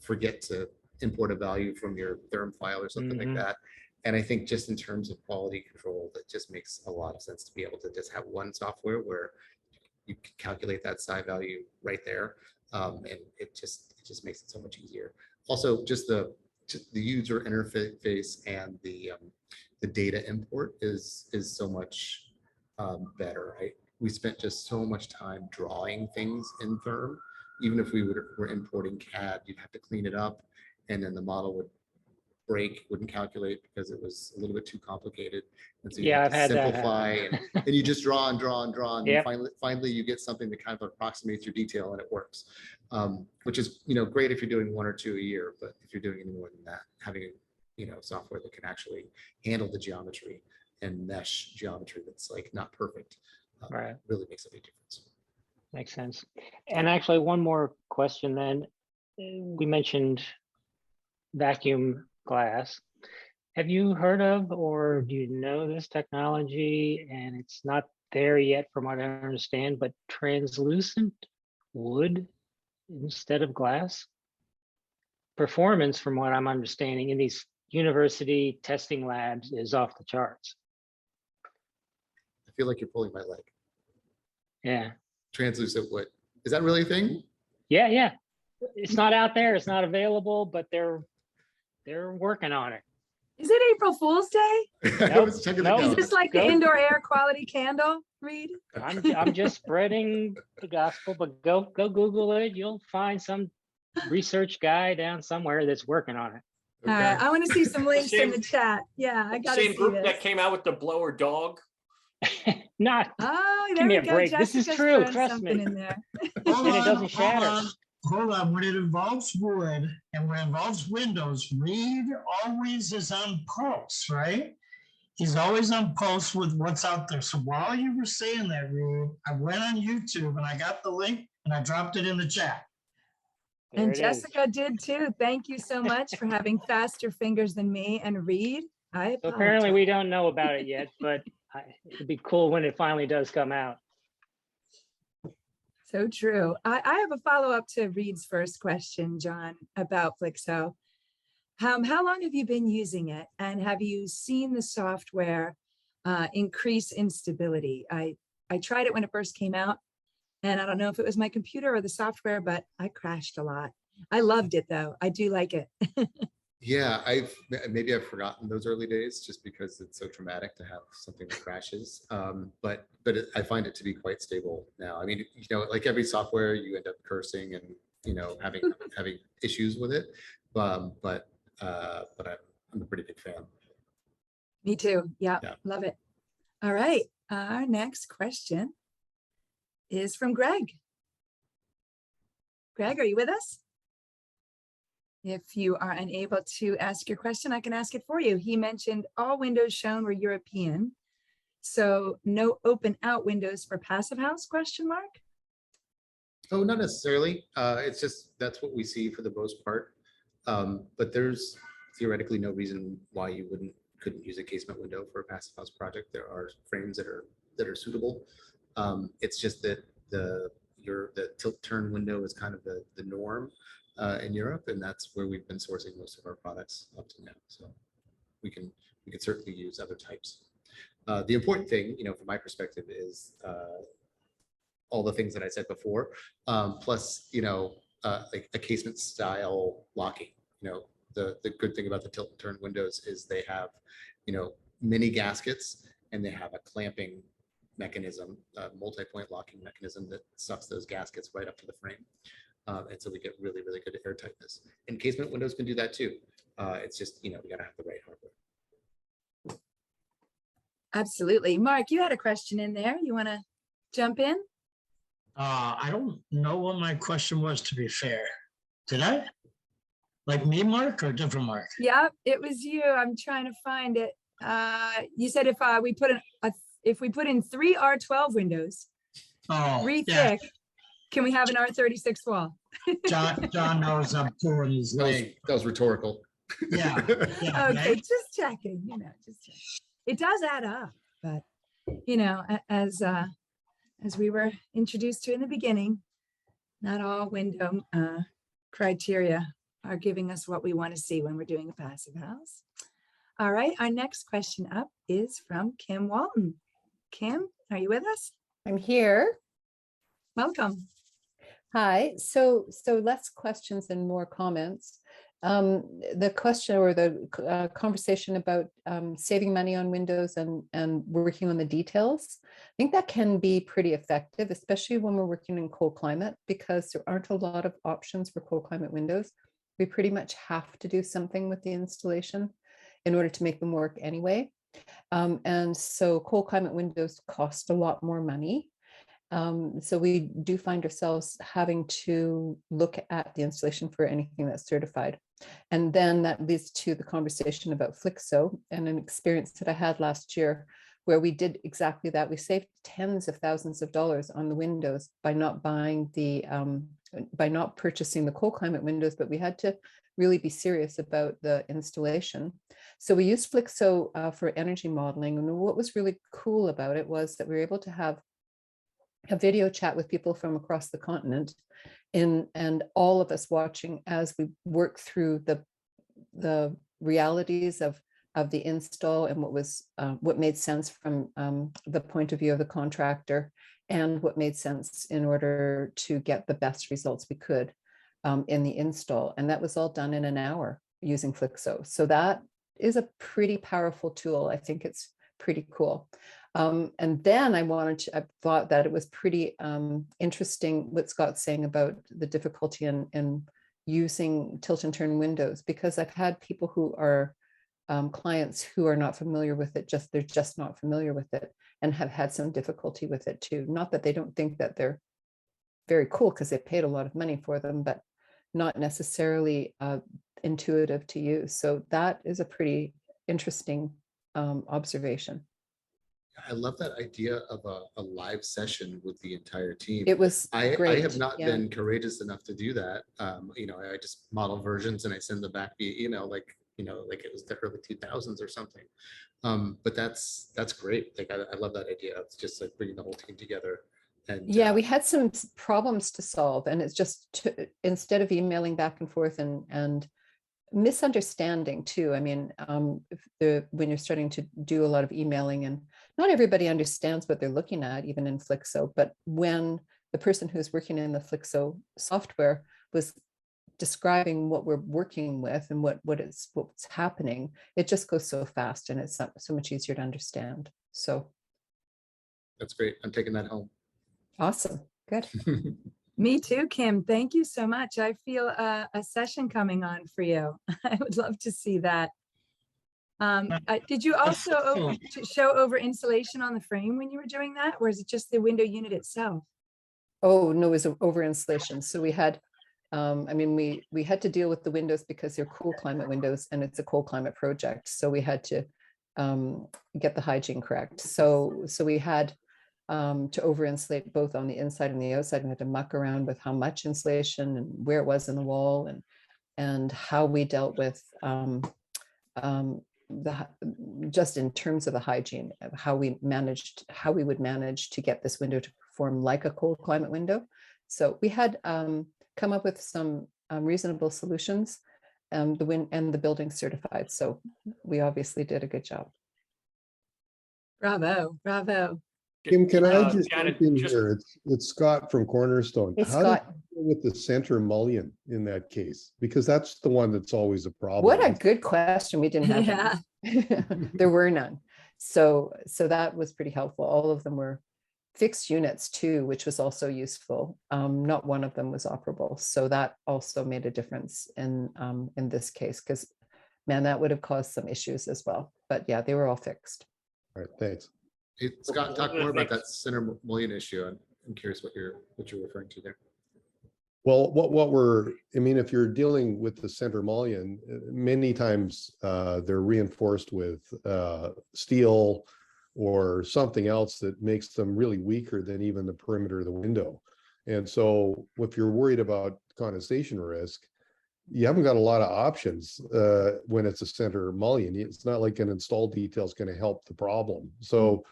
forget to import a value from your therm file or something like that. And I think just in terms of quality control, that just makes a lot of sense to be able to just have one software where you can calculate that psi value right there. And it just makes it so much easier. Also, just the user interface and the data import is so much better, right? We spent just so much time drawing things in therm. Even if we were importing CAD, you'd have to clean it up, and then the model would break, wouldn't calculate because it was a little bit too complicated. And so you have to simplify, and you just draw and draw and draw, and then finally you get something that kind of approximates your detail, and it works, which is great if you're doing 1 or 2 a year. But if you're doing any more than that, having software that can actually handle the geometry and mesh geometry that's like not perfect, Right. really makes a big difference. Makes sense. And actually, one more question then. We mentioned vacuum glass. Have you heard of, or do you know this technology? And it's not there yet from what I understand, but translucent wood instead of glass? Performance, from what I'm understanding, in these university testing labs is off the charts. I feel like you're pulling my leg. Yeah. Translucent wood. Is that really a thing? Yeah, yeah. It's not out there, it's not available, but they're working on it. Is it April Fool's Day? I was checking the Nope. Is calendar. this like the Go. indoor air quality candle, Reed? I'm just spreading the gospel, but go Google it. You'll find some research guy down somewhere that's working on it. All right, I want to see some links in Same- the chat. Yeah, I gotta Same see group this. that came out with the blower dog. Not, Oh, Give there me we a go. break. This is Jessica's true, throwing trust something me. in there. and it doesn't shatter. Hold on. When it involves wood and when it involves windows, Reed always is on pulse, right? He's always on pulse with what's out there. So while you were saying that, Reed, I went on YouTube and I got the link and I dropped it in the chat. There And it is. Jessica did too. Thank you so much for having faster fingers than me and Reed. I So apparently apologize. we don't know about it yet, but it'd be cool when it finally does come out. So true. I have a follow-up to Reed's first question, John, about Flixo. How long have you been using it? And have you seen the software increase in stability? I tried it when it first came out, and I don't know if it was my computer or the software, but I crashed a lot. I loved it though. I do like it. Yeah, maybe I've forgotten those early days just because it's so traumatic to have something that crashes. But I find it to be quite stable now. I mean, you know, like every software, you end up cursing and, you know, having issues with it. But I'm a pretty big fan. Me too. Yeah, Yeah. love it. All right. Our next question is from Greg. Greg, are you with us? If you are unable to ask your question, I can ask it for you. He mentioned all windows shown were European. So no open out windows for passive house, question mark? Oh, not necessarily. It's just that's what we see for the most part. But there's theoretically no reason why you couldn't use a casement window for a passive house project. There are frames that are suitable. It's just that the tilt turn window is kind of the norm in Europe, and that's where we've been sourcing most of our products up to now. So we can certainly use other types. The important thing, you know, from my perspective, is all the things that I said before, plus, you know, like a casement style locking. You know, the good thing about the tilt and turn windows is they have, you know, mini gaskets, and they have a clamping mechanism, a multi-point locking mechanism that sucks those gaskets right up to the frame. And so we get really, really good air tightness. And casement windows can do that too. It's just, you know, we gotta have the right hardware. Absolutely. Mark, you had a question in there. You want to jump in? I don't know what my question was, to be fair. Did I? Like me, Mark, or different Mark? Yeah, it was you. I'm trying to find it. You said if we put in 3 R12 windows, Oh, 3 yeah. thick, can we have an R36 wall? John knows I'm pulling his leg. That was rhetorical. Yeah. Yeah, Okay, right? just checking, you know, just checking. It does add up, but you know, as we were introduced to in the beginning, not all window criteria are giving us what we want to see when we're doing a passive house. All right, our next question up is from Kim Walton. Kim, are you with us? I'm here. Welcome. Hi. So less questions and more comments. The question or the conversation about saving money on windows and working on the details, I think that can be pretty effective, especially when we're working in cold climate, because there aren't a lot of options for cold climate windows. We pretty much have to do something with the installation in order to make them work anyway. And so cold climate windows cost a lot more money. So we do find ourselves having to look at the installation for anything that's certified. And then that leads to the conversation about Flixo and an experience that I had last year where we did exactly that. We saved tens of thousands of dollars on the windows by not buying by not purchasing the cold climate windows, but we had to really be serious about the installation. So we used Flixo for energy modeling. And what was really cool about it was that we were able to have a video chat with people from across the continent and all of us watching as we work through the realities of the install and what made sense from the point of view of the contractor and what made sense in order to get the best results we could in the install. And that was all done in an hour using Flixo. So that is a pretty powerful tool. I think it's pretty cool. And then I thought that it was pretty interesting what Scott's saying about the difficulty in using tilt and turn windows, because I've had people who are clients who are not familiar with it, they're just not familiar with it and have had some difficulty with it too. Not that they don't think that they're very cool because they paid a lot of money for them, but not necessarily intuitive to use. So that is a pretty interesting observation. I love that idea of a live session with the entire team. It was great. I have not yeah. been courageous enough to do that. You know, I just model versions and I send them back via email, like, you know, like it was the early 2000s or something. But that's great. Like, I love that idea. It's just like bringing the whole team together. And yeah, we had some problems to solve, and it's just instead of emailing back and forth and misunderstanding too. I mean, when you're starting to do a lot of emailing and not everybody understands what they're looking at, even in Flixo, but when the person who's working in the Flixo software was describing what we're working with and what's happening, it just goes so fast and it's so much easier to understand. So that's great. I'm taking that home. Awesome. Good. Me too, Kim. Thank you so much. I feel a session coming on for you. I would love to see that. Did you also show over insulation on the frame when you were doing that, or is it just the window unit itself? Oh, no, it was over insulation. So we had, I mean, we had to deal with the windows because they're cool climate windows and it's a cold climate project. So we had to get the hygiene correct. So we had to over insulate both on the inside and the outside. We had to muck around with how much insulation and where it was in the wall and how we dealt with just in terms of the hygiene, of how we would manage to get this window to perform like a cold climate window. So we had come up with some reasonable solutions, the building certified. So we obviously did a good job. Bravo, bravo. Kim, can I just jump in here? It's Scott from Cornerstone. Hey, How Scott. did you deal with the center mullion in that case? Because that's the one that's always a problem. What a good question. We didn't have any. There were none. So that was pretty helpful. All of them were fixed units too, which was also useful. Not one of them was operable. So that also made a difference in this case, because man, that would have caused some issues as well. But yeah, they were all fixed. All right, thanks. Hey, Scott, talk more about that center mullion issue. I'm curious what you're referring to there. Well, I mean, if you're dealing with the center mullion, many times they're reinforced with steel or something else that makes them really weaker than even the perimeter of the window. And so if you're worried about condensation risk, you haven't got a lot of options when it's a center mullion. It's not like an install detail is going to help the problem. So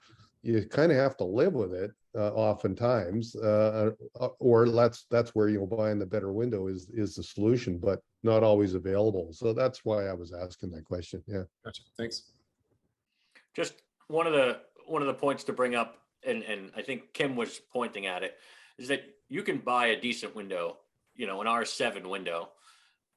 you kind of have to live with it oftentimes, or that's where buying the better window is the solution, but not always available. So that's why I was asking that question. Yeah. Gotcha. Thanks. Just one of the points to bring up, and I think Kim was pointing at it, is that you can buy a decent window, an R7 window.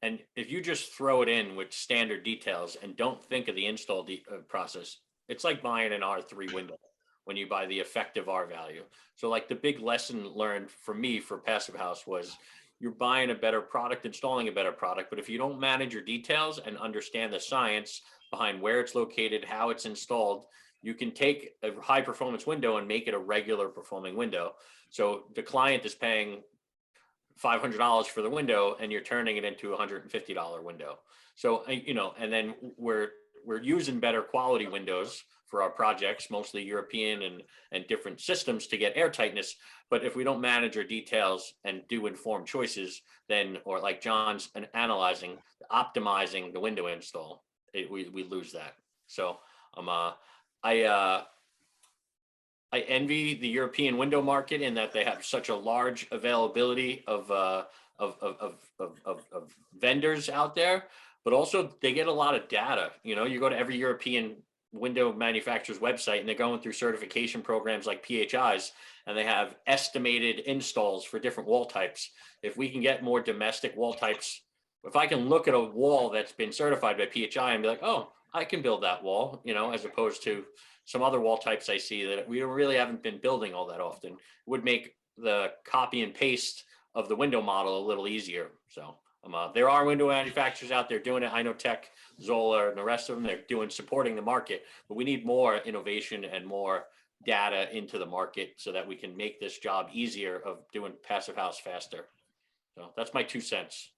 And if you just throw it in with standard details and don't think of the install process, it's like buying an R3 window when you buy the effective R value. So like the big lesson learned for me for Passive House was you're buying a better product, installing a better product. But if you don't manage your details and understand the science behind where it's located, how it's installed, you can take a high performance window and make it a regular performing window. So the client is paying $500 for the window and you're turning it into a $150 window. So, you know, and then we're using better quality windows for our projects, mostly European and different systems to get air tightness. But if we don't manage our details and do informed choices, then, or like John's analyzing, optimizing the window install, we lose that. So I envy the European window market in that they have such a large availability of vendors out there, but also they get a lot of data. You know, you go to every European window manufacturer's website and they're going through certification programs like PHIs, and they have estimated installs for different wall types. If we can get more domestic wall types, if I can look at a wall that's been certified by PHI and be like, oh, I can build that wall, you know, as opposed to some other wall types I see that we really haven't been building all that often, it would make the copy and paste of the window model a little easier. So there are window manufacturers out there doing it. I know Tech, Zola, and the rest of them, they're supporting the market, but we need more innovation and more data into the market so that we can make this job easier of doing passive house faster. So that's my 2 cents.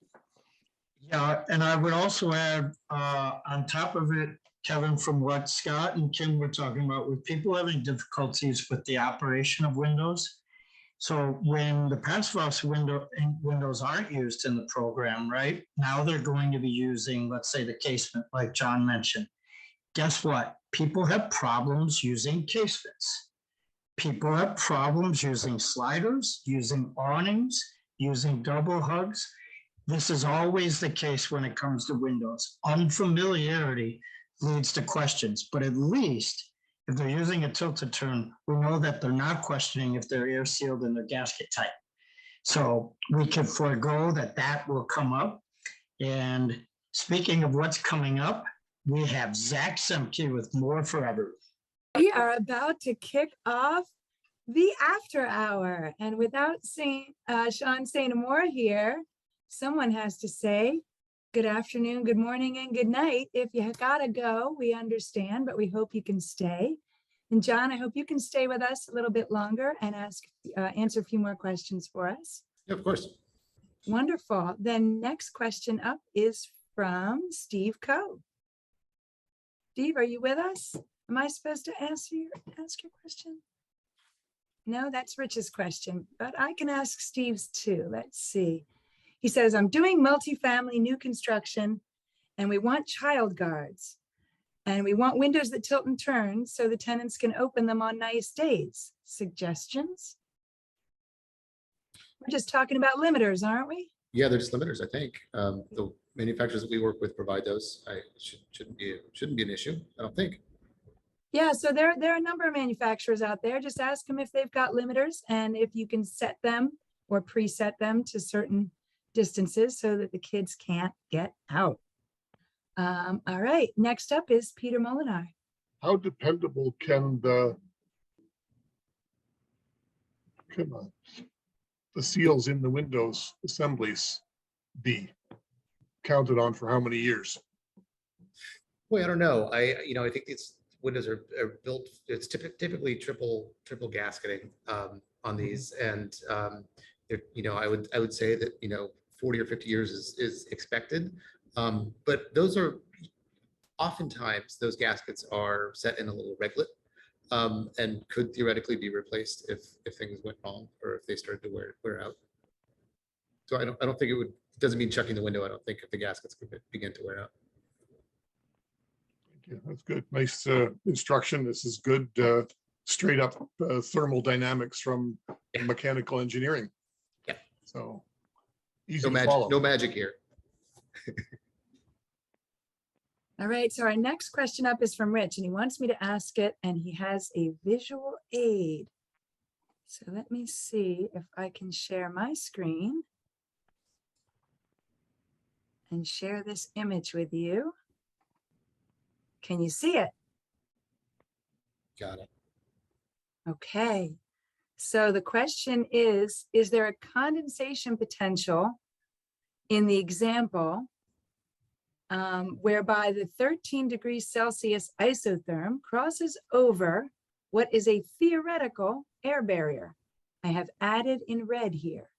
Yeah, and I would also add on top of it, Kevin, from what Scott and Kim were talking about, with people having difficulties with the operation of windows. So when the passive house windows aren't used in the program, right? Now they're going to be using, let's say, the casement, like John mentioned. Guess what? People have problems using casements. People have problems using sliders, using awnings, using double hugs. This is always the case when it comes to windows. Unfamiliarity leads to questions, but at least if they're using a tilted turn, we know that they're not questioning if they're air sealed and they're gasket tight. So we can forego that will come up. And speaking of what's coming up, we have Zach Semke with More Forever. We are about to kick off the after hour. And without Sean saying more here, someone has to say good afternoon, good morning, and good night. If you gotta go, we understand, but we hope you can stay. And John, I hope you can stay with us a little bit longer and answer a few more questions for us. Yeah, of course. Wonderful. Then next question up is from Steve Coe. Steve, are you with us? Am I supposed to ask your question? No, that's Rich's question, but I can ask Steve's too. Let's see. He says, I'm doing multifamily new construction and we want child guards and we want windows that tilt and turn so the tenants can open them on nice days. Suggestions? We're just talking about limiters, aren't we? Yeah, they're just limiters, I think. The manufacturers that we work with provide those. Shouldn't be an issue, I don't think. Yeah, so there are a number of manufacturers out there. Just ask them if they've got limiters and if you can set them or preset them to certain distances so that the kids can't get out. All right, next up is Peter Molinar. How dependable can the seals in the Windows assemblies be counted on for how many years? Boy, I don't know. I think it's windows are built. It's typically triple gasketing on these, and I would say that 40 or 50 years is expected, but those are oftentimes those gaskets are set in a little reglet and could theoretically be replaced if things went wrong or if they started to wear out. So I don't think it doesn't mean chucking the window. I don't think if the gaskets could begin to wear out. Yeah, that's good. Nice instruction. This is good, straight up thermal dynamics from mechanical engineering. Yeah. So easy no to magic. follow. No magic here. All right, so our next question up is from Rich, and he wants me to ask it, and he has a visual aid. So let me see if I can share my screen and share this image with you. Can you see it? Got it. Okay. So the question is there a condensation potential in the example whereby the 13 degrees Celsius isotherm crosses over what is a theoretical air barrier. I have added in red here.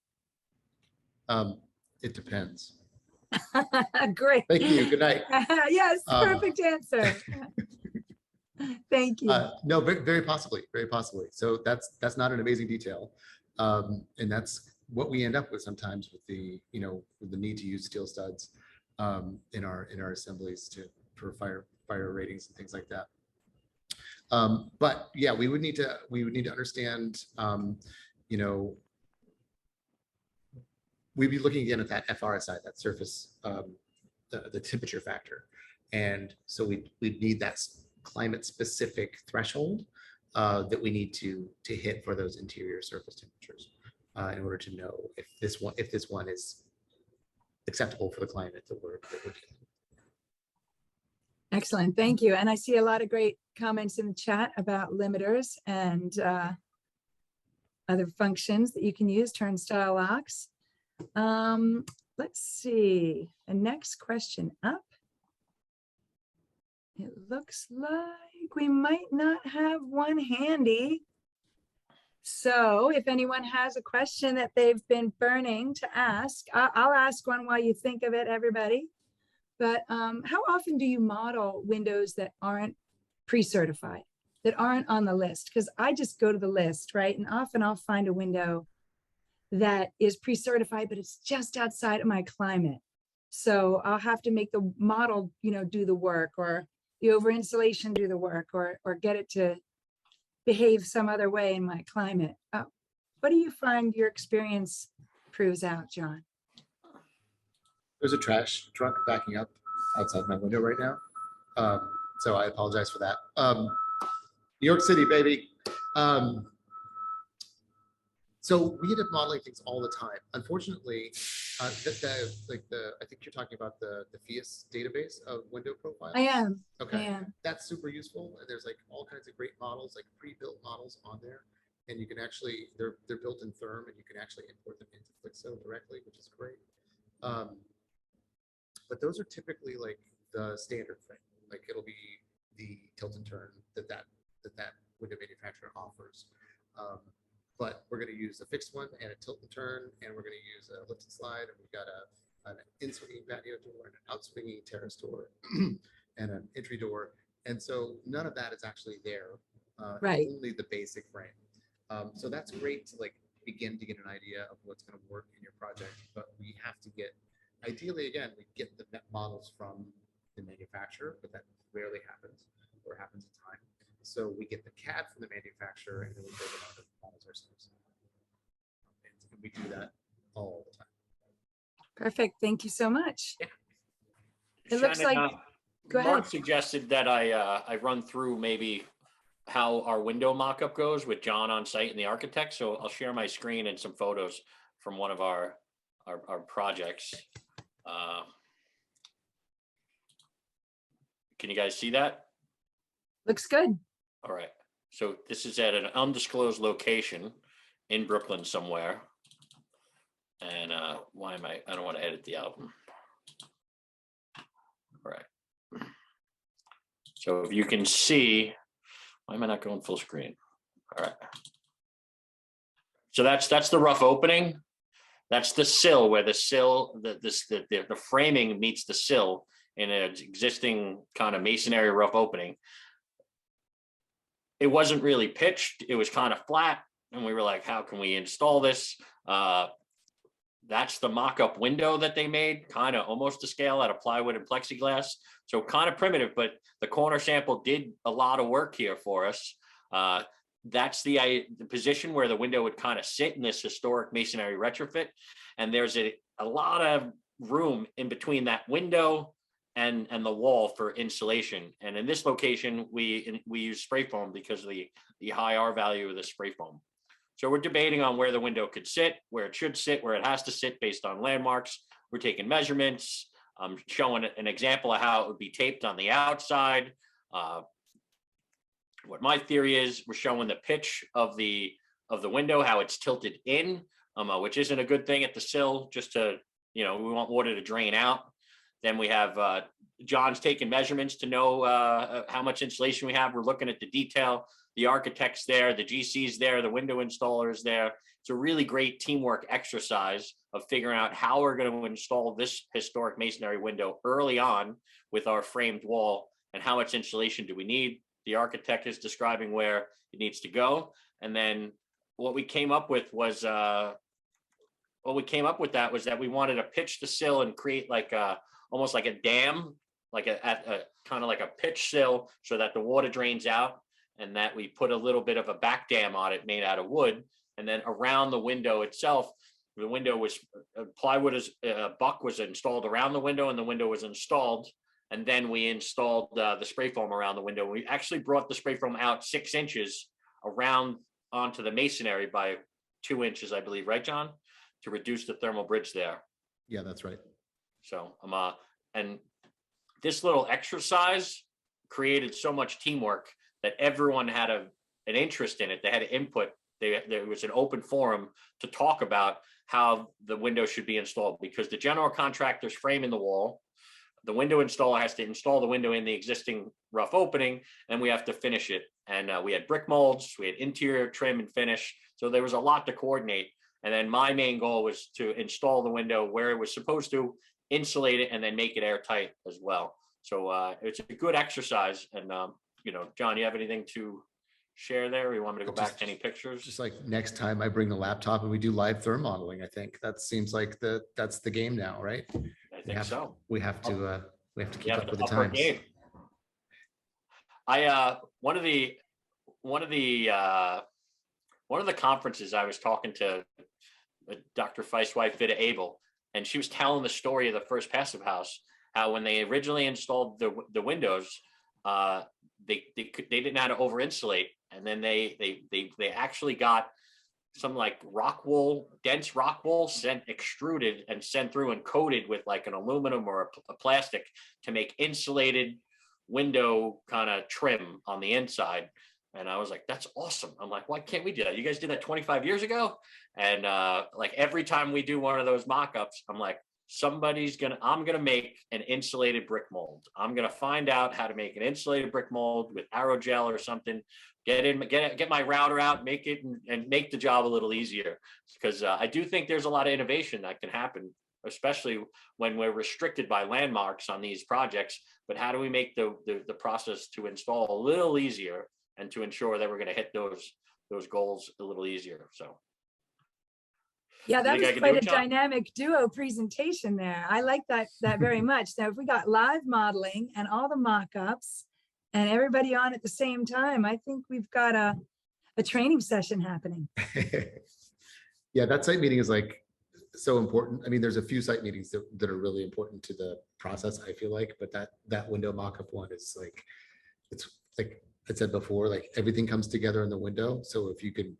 It depends. Great. Thank you. Good night. Yes, perfect answer. Thank you. No, very, very possibly, very possibly. So that's not an amazing detail, and that's what we end up with sometimes with the with the need to use steel studs in our assemblies for fire ratings and things like that. But yeah, we would need to understand, we'd be looking again at that FRSI, that surface, the temperature factor, and so we'd need that climate specific threshold that we need to hit for those interior surface temperatures in order to know if this one is acceptable for the climate that we're dealing with. Excellent, thank you. And I see a lot of great comments in the chat about limiters and other functions that you can use, turnstile locks. Let's see, the next question up. It looks like we might not have one handy. So if anyone has a question that they've been burning to ask, I'll ask one while you think of it, everybody. But how often do you model windows that aren't pre-certified, that aren't on the list? Because I just go to the list, right? And often I'll find a window that is pre-certified, but it's just outside of my climate. So I'll have to make the model, do the work, or the over insulation do the work, or get it to behave some other way in my climate. What do you find your experience proves out, John? There's a trash truck backing up outside my window right now. So I apologize for that. New York City, baby. So we end up modeling things all the time. Unfortunately, I think you're talking about the Phius database of window profiles. I am. Okay. I am. That's super useful. And there's like all kinds of great models, like pre-built models on there. And you can actually, they're built in Therm, and you can actually import them into Flixo directly, which is great. But those are typically like the standard thing. Like it'll be the tilt and turn that window manufacturer offers. But we're going to use a fixed one and a tilt and turn, and we're going to use a lift and slide. And we've got an in-swinging patio door and an out-swinging terrace door and an entry door. And so none of that is actually there. Right. Only the basic frame. So that's great to like begin to get an idea of what's going to work in your project. But we have to get, ideally, again, we get the net models from the manufacturer, but that rarely happens or happens in time. So we get the CAD from the manufacturer, and then we build it out of the models ourselves. And we do that all the time. Perfect. Thank you so much. Yeah. It looks like, go Mark ahead. suggested that I run through maybe how our window mock-up goes with John on site and the architect. So I'll share my screen and some photos from one of our projects. Can you guys see that? Looks good. All right. So this is at an undisclosed location in Brooklyn somewhere. And why am I don't want to edit the album. All right. So if you can see, why am I not going full screen? All right. So that's the rough opening. That's the sill where the sill, the framing meets the sill in an existing kind of masonry rough opening. It wasn't really pitched. It was kind of flat. And we were like, how can we install this? That's the mock-up window that they made, kind of almost to scale out of plywood and plexiglass. So kind of primitive, but the corner sample did a lot of work here for us. That's the position where the window would kind of sit in this historic masonry retrofit. And there's a lot of room in between that window and the wall for insulation. And in this location, we use spray foam because of the high R value of the spray foam. So we're debating on where the window could sit, where it should sit, where it has to sit based on landmarks. We're taking measurements. I'm showing an example of how it would be taped on the outside. What my theory is, we're showing the pitch of the window, how it's tilted in, which isn't a good thing at the sill, just to, we want water to drain out. Then we have John's taking measurements to know how much insulation we have. We're looking at the detail. The architect's there, the GC's there, the window installers there. It's a really great teamwork exercise of figuring out how we're going to install this historic masonry window early on with our framed wall, and how much insulation do we need. The architect is describing where it needs to go. And then what we came up with was that we wanted to pitch the sill and create like almost like a dam, like a kind of like a pitch sill, so that the water drains out, and that we put a little bit of a back dam on it made out of wood. And then around the window itself, the window was plywood, buck was installed around the window, and the window was installed. And then we installed the spray foam around the window. We actually brought the spray foam out 6 inches around onto the masonry by 2 inches, I believe, right, John? To reduce the thermal bridge there. Yeah, that's right. So and this little exercise created so much teamwork that everyone had an interest in it. They had input. There was an open forum to talk about how the window should be installed, because the general contractor's framing the wall. The window installer has to install the window in the existing rough opening, and we have to finish it. And we had brick molds, we had interior trim and finish. So there was a lot to coordinate. And then my main goal was to install the window where it was supposed to, insulate it, and then make it airtight as well. So it's a good exercise. And, John, you have anything to share there? Or you want me to go back to any pictures? Just like next time I bring the laptop and we do live therm modeling, I think that seems like that's the game now, right? I think so. We have to keep up with the up our times. game. One of the conferences, I was talking to Dr. Phius' wife, Vida Abel, and she was telling the story of the first passive house, how when they originally installed the windows, they didn't know how to over insulate, and then they actually got some like rock wool, dense rock wool, extruded and sent through and coated with like an aluminum or a plastic to make insulated window kind of trim on the inside. And I was like, that's awesome. I'm like, why can't we do that? You guys did that 25 years ago. And like every time we do one of those mock-ups, I'm like, I'm going to make an insulated brick mold. I'm going to find out how to make an insulated brick mold with aerogel or something, get my router out, make it and make the job a little easier. Because I do think there's a lot of innovation that can happen, especially when we're restricted by landmarks on these projects. But how do we make the process to install a little easier, and to ensure that we're going to hit those goals a little easier? So. Yeah, that was quite a dynamic duo presentation there. I like that very much. Now, if we got live modeling and all the mock-ups and everybody on at the same time, I think we've got a training session happening. Yeah, that site meeting is like so important. I mean, there's a few site meetings that are really important to the process, I feel like, but that window mock-up one is like, it's like I said before, like everything comes together in the window. So if you can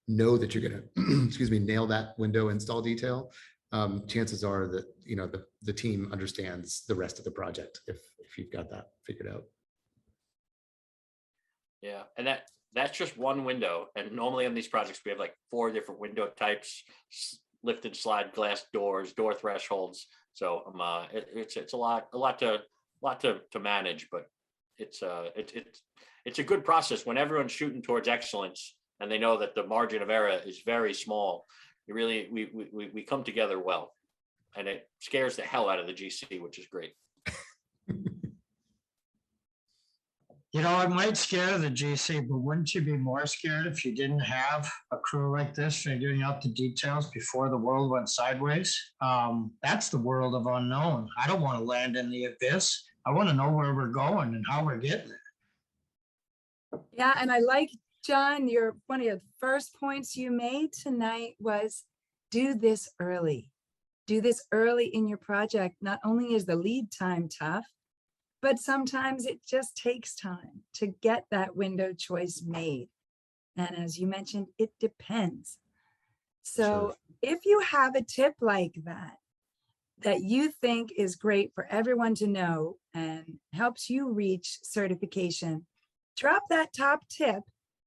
know that you're going to, nail that window install detail, chances are that, the team understands the rest of the project if you've got that figured out. Yeah, and that's just one window. And normally on these projects, we have like 4 different window types, lift and slide glass doors, door thresholds. So it's a lot to manage, but it's a good process when everyone's shooting towards excellence and they know that the margin of error is very small. We come together well, and it scares the hell out of the GC, which is great. It might scare the GC, but wouldn't you be more scared if you didn't have a crew like this figuring out the details before the world went sideways? That's the world of unknown. I don't want to land in the abyss. I want to know where we're going and how we're getting there. Yeah, and I like, John, one of the first points you made tonight was do this early. Do this early in your project. Not only is the lead time tough, but sometimes it just takes time to get that window choice made. And as you mentioned, it depends. So if you have a tip like that you think is great for everyone to know and helps you reach certification, drop that top tip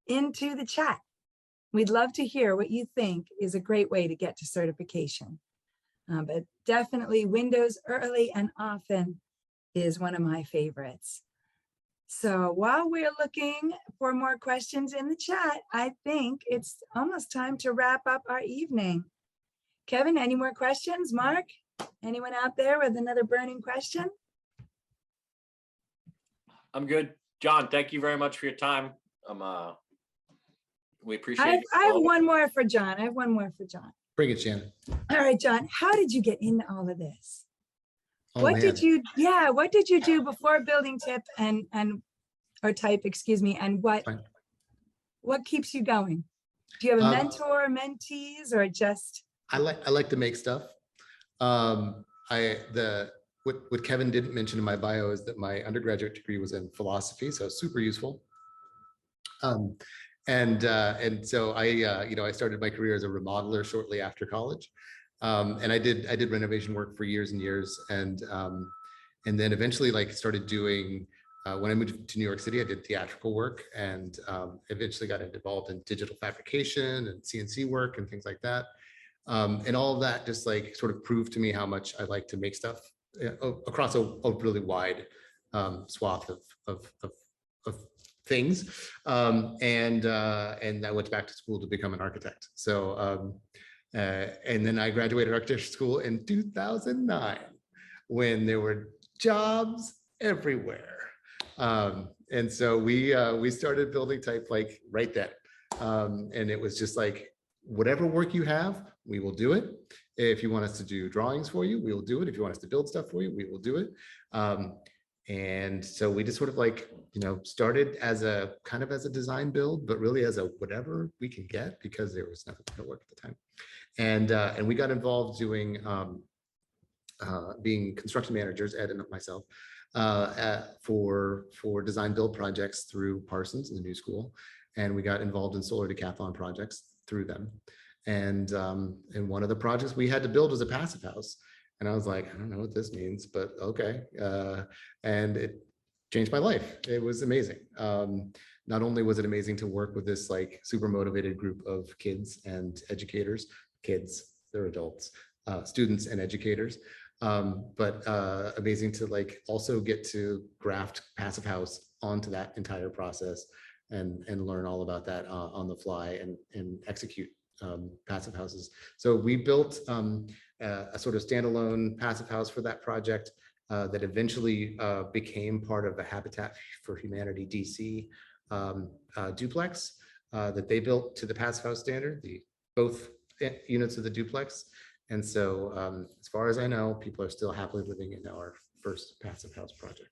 into the chat. We'd love to hear what you think is a great way to get to certification. But definitely windows early and often is one of my favorites. So while we're looking for more questions in the chat, I think it's almost time to wrap up our evening. Kevin, any more questions? Mark, anyone out there with another burning question? I'm good. John, thank you very much for your time. We appreciate it. I have one more for John. I have one more for John. Bring it, Shannon. All right, John, how did you get into all of this? Oh, What man. did you do before building tip or type, excuse me, and Fine. what keeps you going? Do you have a Um, mentor, mentees, or just? I like to make stuff. What Kevin didn't mention in my bio is that my undergraduate degree was in philosophy, so super useful. And so I started my career as a remodeler shortly after college, and I did renovation work for years and years, and then eventually started doing. When I moved to New York City, I did theatrical work, and eventually got involved in digital fabrication and CNC work and things like that. And all of that just sort of proved to me how much I like to make stuff across a really wide swath of things. And I went back to school to become an architect. So, and then I graduated architecture school in 2009 when there were jobs everywhere. And so we started building type right then. And it was just whatever work you have, we will do it. If you want us to do drawings for you, we will do it. If you want us to build stuff for you, we will do it. And so we just sort of started as a kind of as a design build, but really as a whatever we can get, because there was nothing to work at the time. And we got involved doing being construction managers, Ed and myself, for design build projects through Parsons in the New School. And we got involved in solar decathlon projects through them. And one of the projects we had to build was a passive house. And I was like, I don't know what this means, but okay. And it changed my life. It was amazing. Not only was it amazing to work with this super motivated group of kids and educators, they're adults, students and educators, but amazing to also get to graft passive house onto that entire process and learn all about that on the fly and execute passive houses. So we built a sort of standalone passive house for that project that eventually became part of the Habitat for Humanity DC duplex that they built to the passive house standard, both units of the duplex. And so as far as I know, people are still happily living in our first passive house project.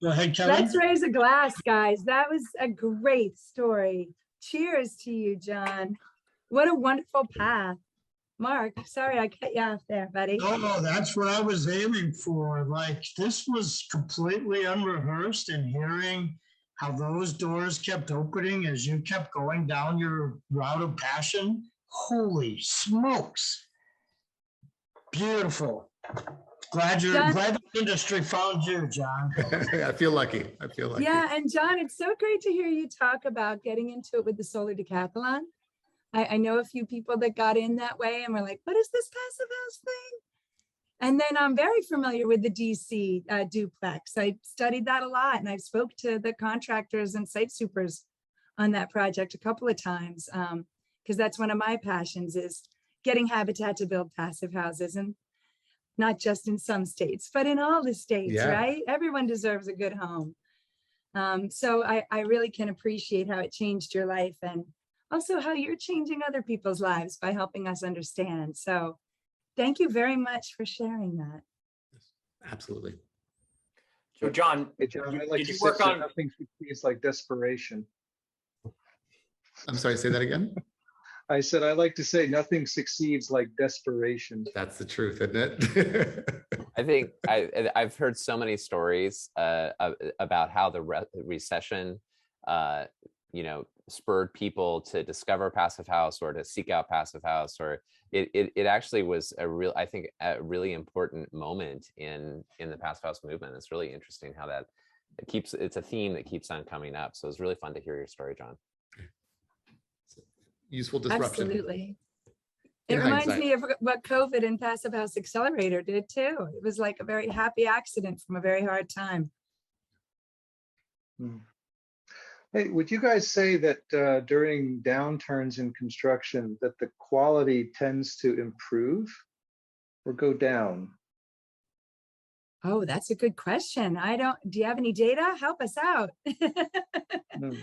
Go ahead, Kevin. Let's raise a glass, guys. That was a great story. Cheers to you, John. What a wonderful path. Mark, sorry I cut you off there, buddy. No, that's what I was aiming for. This was completely unrehearsed, and hearing how those doors kept opening as you kept going down your route of passion. Holy smokes. Beautiful. Glad the industry found you, John. I feel lucky. Yeah, and John, it's so great to hear you talk about getting into it with the solar decathlon. I know a few people that got in that way and were like, what is this passive house thing? And then I'm very familiar with the DC duplex. I studied that a lot, and I spoke to the contractors and site supers on that project a couple of times, because that's one of my passions, is getting Habitat to build passive houses, and not just in some states, but in all the states, right? Everyone deserves a good home. So I really can appreciate how it changed your life, and also how you're changing other people's lives by helping us understand. So thank you very much for sharing that. Absolutely. So John, hey, John, I'd like did to you say work on? nothing succeeds like desperation. I'm sorry, say that again. I said, I like to say nothing succeeds like desperation. That's the truth, isn't it? I think I've heard so many stories about how the recession, spurred people to discover passive house or to seek out passive house, or it actually was a really important moment in the passive house movement. It's really interesting how that it's a theme that keeps on coming up. So it's really fun to hear your story, John. useful disruption. Absolutely. In It reminds hindsight. me of what COVID and Passive House Accelerator did too. It was like a very happy accident from a very hard time. Hey, would you guys say that during downturns in construction that the quality tends to improve or go down? Oh, that's a good question. Do you have any data? Help us out. Hmm.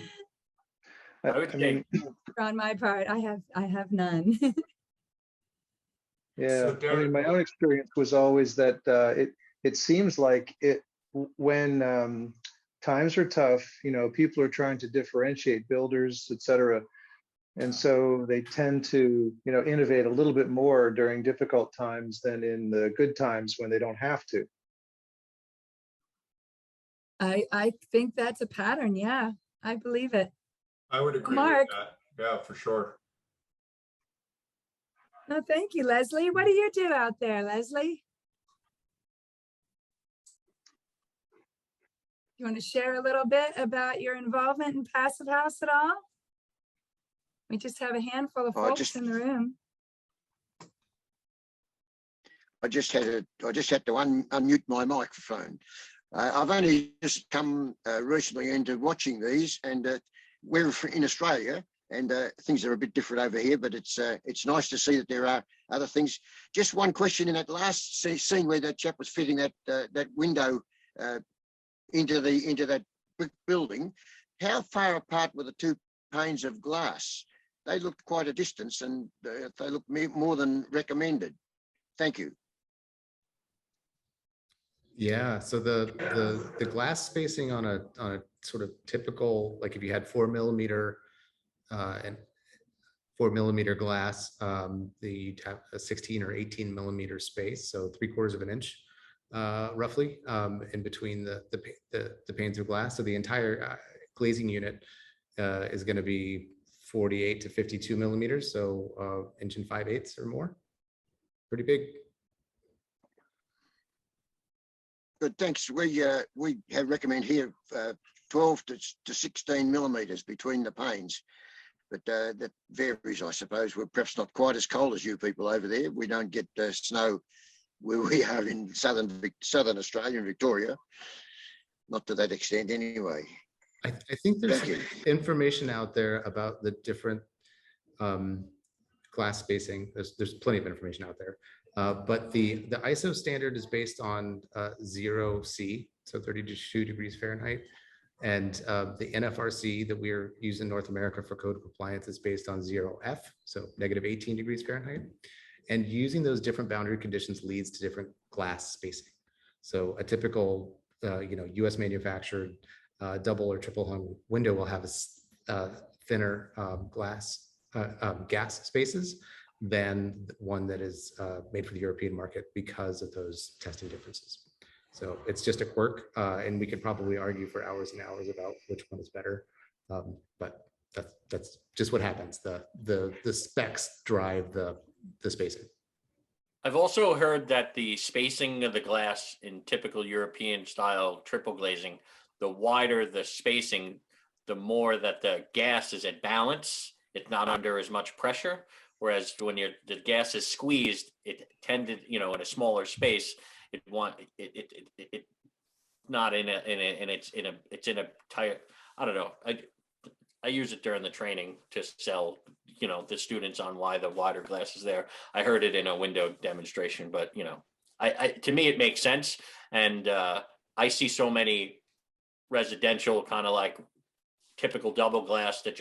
I would I mean, On my part, I have none. yeah, I mean, my own experience was always that it seems like when times are tough, you know, people are trying to differentiate, builders, et cetera. And so they tend to, you know, innovate a little bit more during difficult times than in the good times when they don't have to. I think that's a pattern. Yeah, I believe it. I would agree Mark. with that. Yeah, for sure. No, thank you, Leslie. What do you do out there, Leslie? You want to share a little bit about your involvement in Passive House at all? We just have a handful of folks in the room. I just had to unmute my microphone. I've only just come recently into watching these, and we're in Australia, and things are a bit different over here. But it's nice to see that there are other things. Just one question: in that last scene where that chap was fitting that window into that brick building, how far apart were the two panes of glass? They looked quite a distance, and they looked more than recommended. Thank you. Yeah, so the glass spacing on a sort of typical, like if you had 4mm and 4mm glass, you'd have a 16 or 18mm space, so 3/4 of an inch roughly in between the panes of glass. So the entire glazing unit is going to be 48 to 52mm, so 1 5/8 or more. Pretty big. Good, thanks. We have recommend here 12 to 16mm between the panes, but that varies, I suppose. We're perhaps not quite as cold as you people over there. We don't get snow where we are in southern Australia and Victoria, not to that extent anyway. I think there's information out there about the different glass spacing. There's plenty of information out there. But the ISO standard is based on 0C, so 32 degrees Fahrenheit. And the NFRC that we're using in North America for code compliance is based on 0F, so -18 degrees Fahrenheit. And using those different boundary conditions leads to different glass spacing. So a typical US manufactured double or triple hung window will have a thinner gas spaces than one that is made for the European market because of those testing differences. So it's just a quirk, and we could probably argue for hours and hours about which one is better, but that's just what happens. The specs drive the spacing. I've also heard that the spacing of the glass in typical European style triple glazing, the wider the spacing, the more that the gas is at balance. It's not under as much pressure. Whereas when the gas is squeezed, it tended, in a smaller space, it's not in it's in a tight, I don't know. I use it during the training to sell, the students on why the wider glass is there. I heard it in a window demonstration, but to me, it makes sense. And I see so many residential kind of like typical double glass that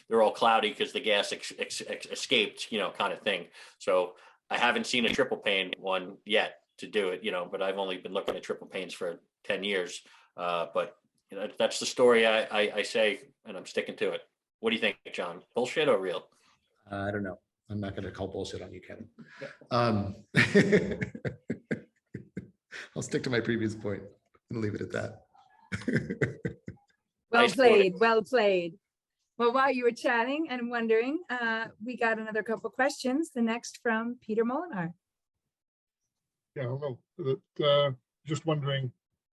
they're all cloudy because the gas escaped, kind of thing. So I haven't seen a triple pane one yet to do it, but I've only been looking at triple panes for 10 years. But that's the story I say, and I'm sticking to it. What do you think, John? Bullshit or real? I don't know. I'm not going to call bullshit on you, Kevin. I'll stick to my previous point and leave it at that. Well played, well played. Well, while you were chatting and wondering, we got another couple questions. The next from Peter Molinar. Yeah, hello. Just wondering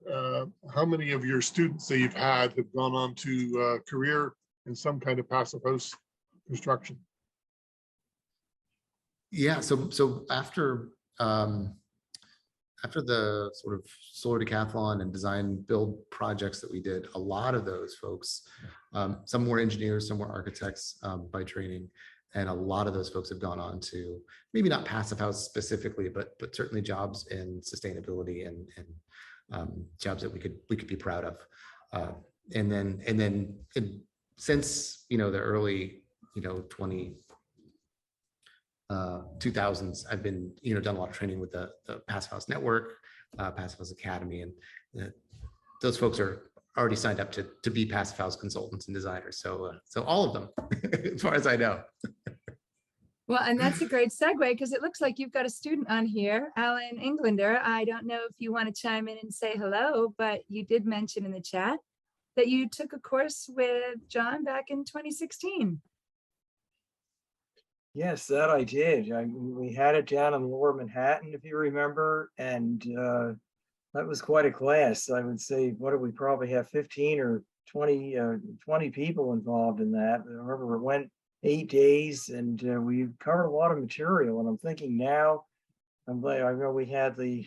how many of your students that you've had have gone on to career in some kind of passive house construction? Yeah, so after the sort of solar decathlon and design build projects that we did, a lot of those folks, some were engineers, some were architects by training, and a lot of those folks have gone on to maybe not passive house specifically, but certainly jobs in sustainability and jobs that we could be proud of. And then since the early 2000s, I've been done a lot of training with the Passive House Network, Passive House Academy, and those folks are already signed up to be Passive House consultants and designers. So all of them, as far as I know. Well, and that's a great segue, because it looks like you've got a student on here, Alan Englander. I don't know if you want to chime in and say hello, but you did mention in the chat that you took a course with John back in 2016. Yes, that I did. We had it down in Lower Manhattan, if you remember, and that was quite a class. I would say, what did we probably have 15 or 20 people involved in that. I remember it went 8 days, and we covered a lot of material. And I'm thinking now, I know we had the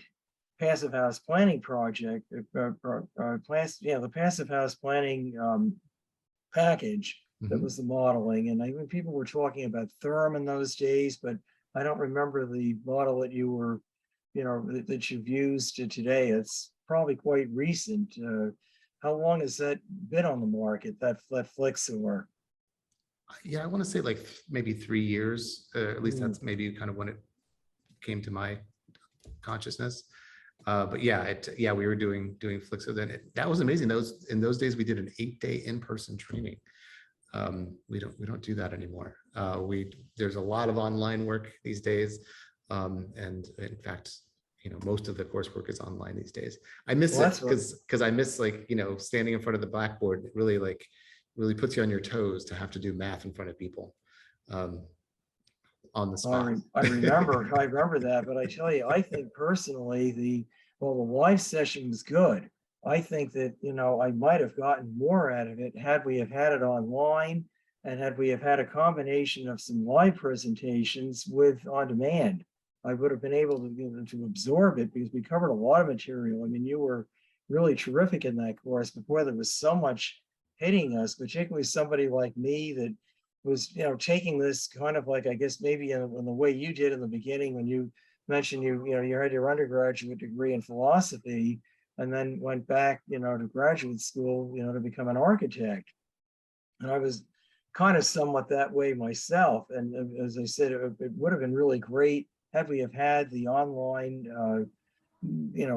Passive House Planning Project, the Passive House Planning package. That was the modeling, and I think people were talking about therm in those days, but I don't remember the model that you were, that you've used today. It's probably quite recent. How long has that been on the market, that Flexor? Yeah, I want to say like maybe 3 years. At least that's maybe kind of when it came to my consciousness. But yeah, we were doing Flexor then. That was amazing. In those days we did an 8-day in-person training. We don't do that anymore. There's a lot of online work these days, and in fact, most of the coursework is online these days. I miss it because I miss standing in front of the blackboard. It really puts you on your toes to have to do math in front of people on the spot. I remember that, but I tell you, I think personally the live session was good. I think that, I might have gotten more out of it had we have had it online, and had we have had a combination of some live presentations with on demand. I would have been able to absorb it, because we covered a lot of material. I mean, you were really terrific in that course, before there was so much hitting us, particularly somebody like me that was, taking this kind of like, I guess, maybe in the way you did in the beginning, when you mentioned you had your undergraduate degree in philosophy, and then went back, to graduate school, to become an architect. And I was kind of somewhat that way myself. And as I said, it would have been really great had we have had the online, a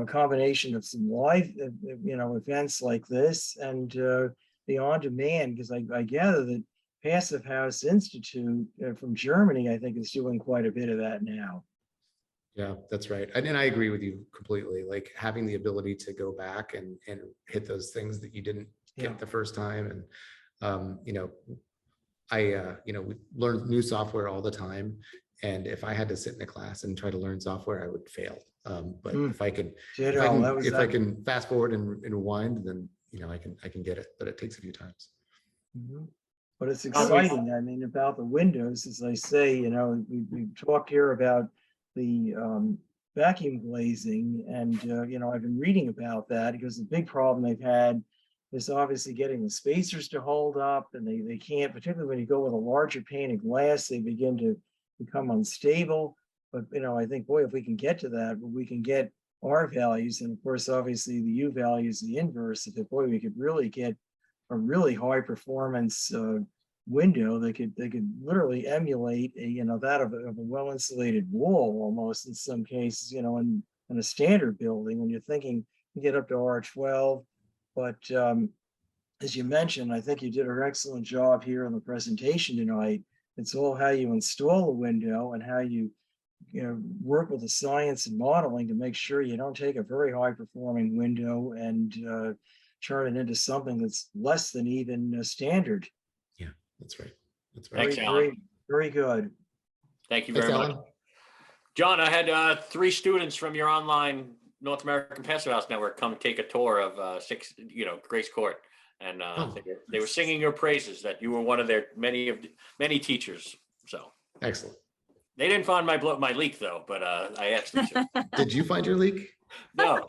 combination of some live, events like this, and the on-demand, because I gather that Passive House Institute from Germany, I think, is doing quite a bit of that now. Yeah, that's right. And I agree with you completely. Like having the ability to go back and hit those things that you didn't get the first time. And, we learn new software all the time. And if I had to sit in a class and try to learn software, I would fail. But if I can fast forward and rewind, then, I can get it, but it takes a few times. But it's exciting. I mean, about the windows, as I say, we talked here about the vacuum glazing, and I've been reading about that, because the big problem they've had is obviously getting the spacers to hold up, and they can't, particularly when you go with a larger pane of glass, they begin to become unstable. But I think, boy, if we can get to that, we can get R values, and of course obviously the U value is the inverse. If we could really get a really high performance window, they could literally emulate that of a well-insulated wall almost in some cases, in a standard building, when you're thinking you get up to R12. But as you mentioned, I think you did an excellent job here in the presentation tonight. It's all how you install a window and how you work with the science and modeling to make sure you don't take a very high performing window and turn it into something that's less than even standard. That's right. That's right. Thanks, Alan. Very good. Thank you very much. John, I had 3 students from your online North American Passive House Network come take a tour of Grace Court, and they were singing your praises, that you were one of their many teachers. So excellent. They didn't find my leak though, but I asked them to. Did you find your leak? No.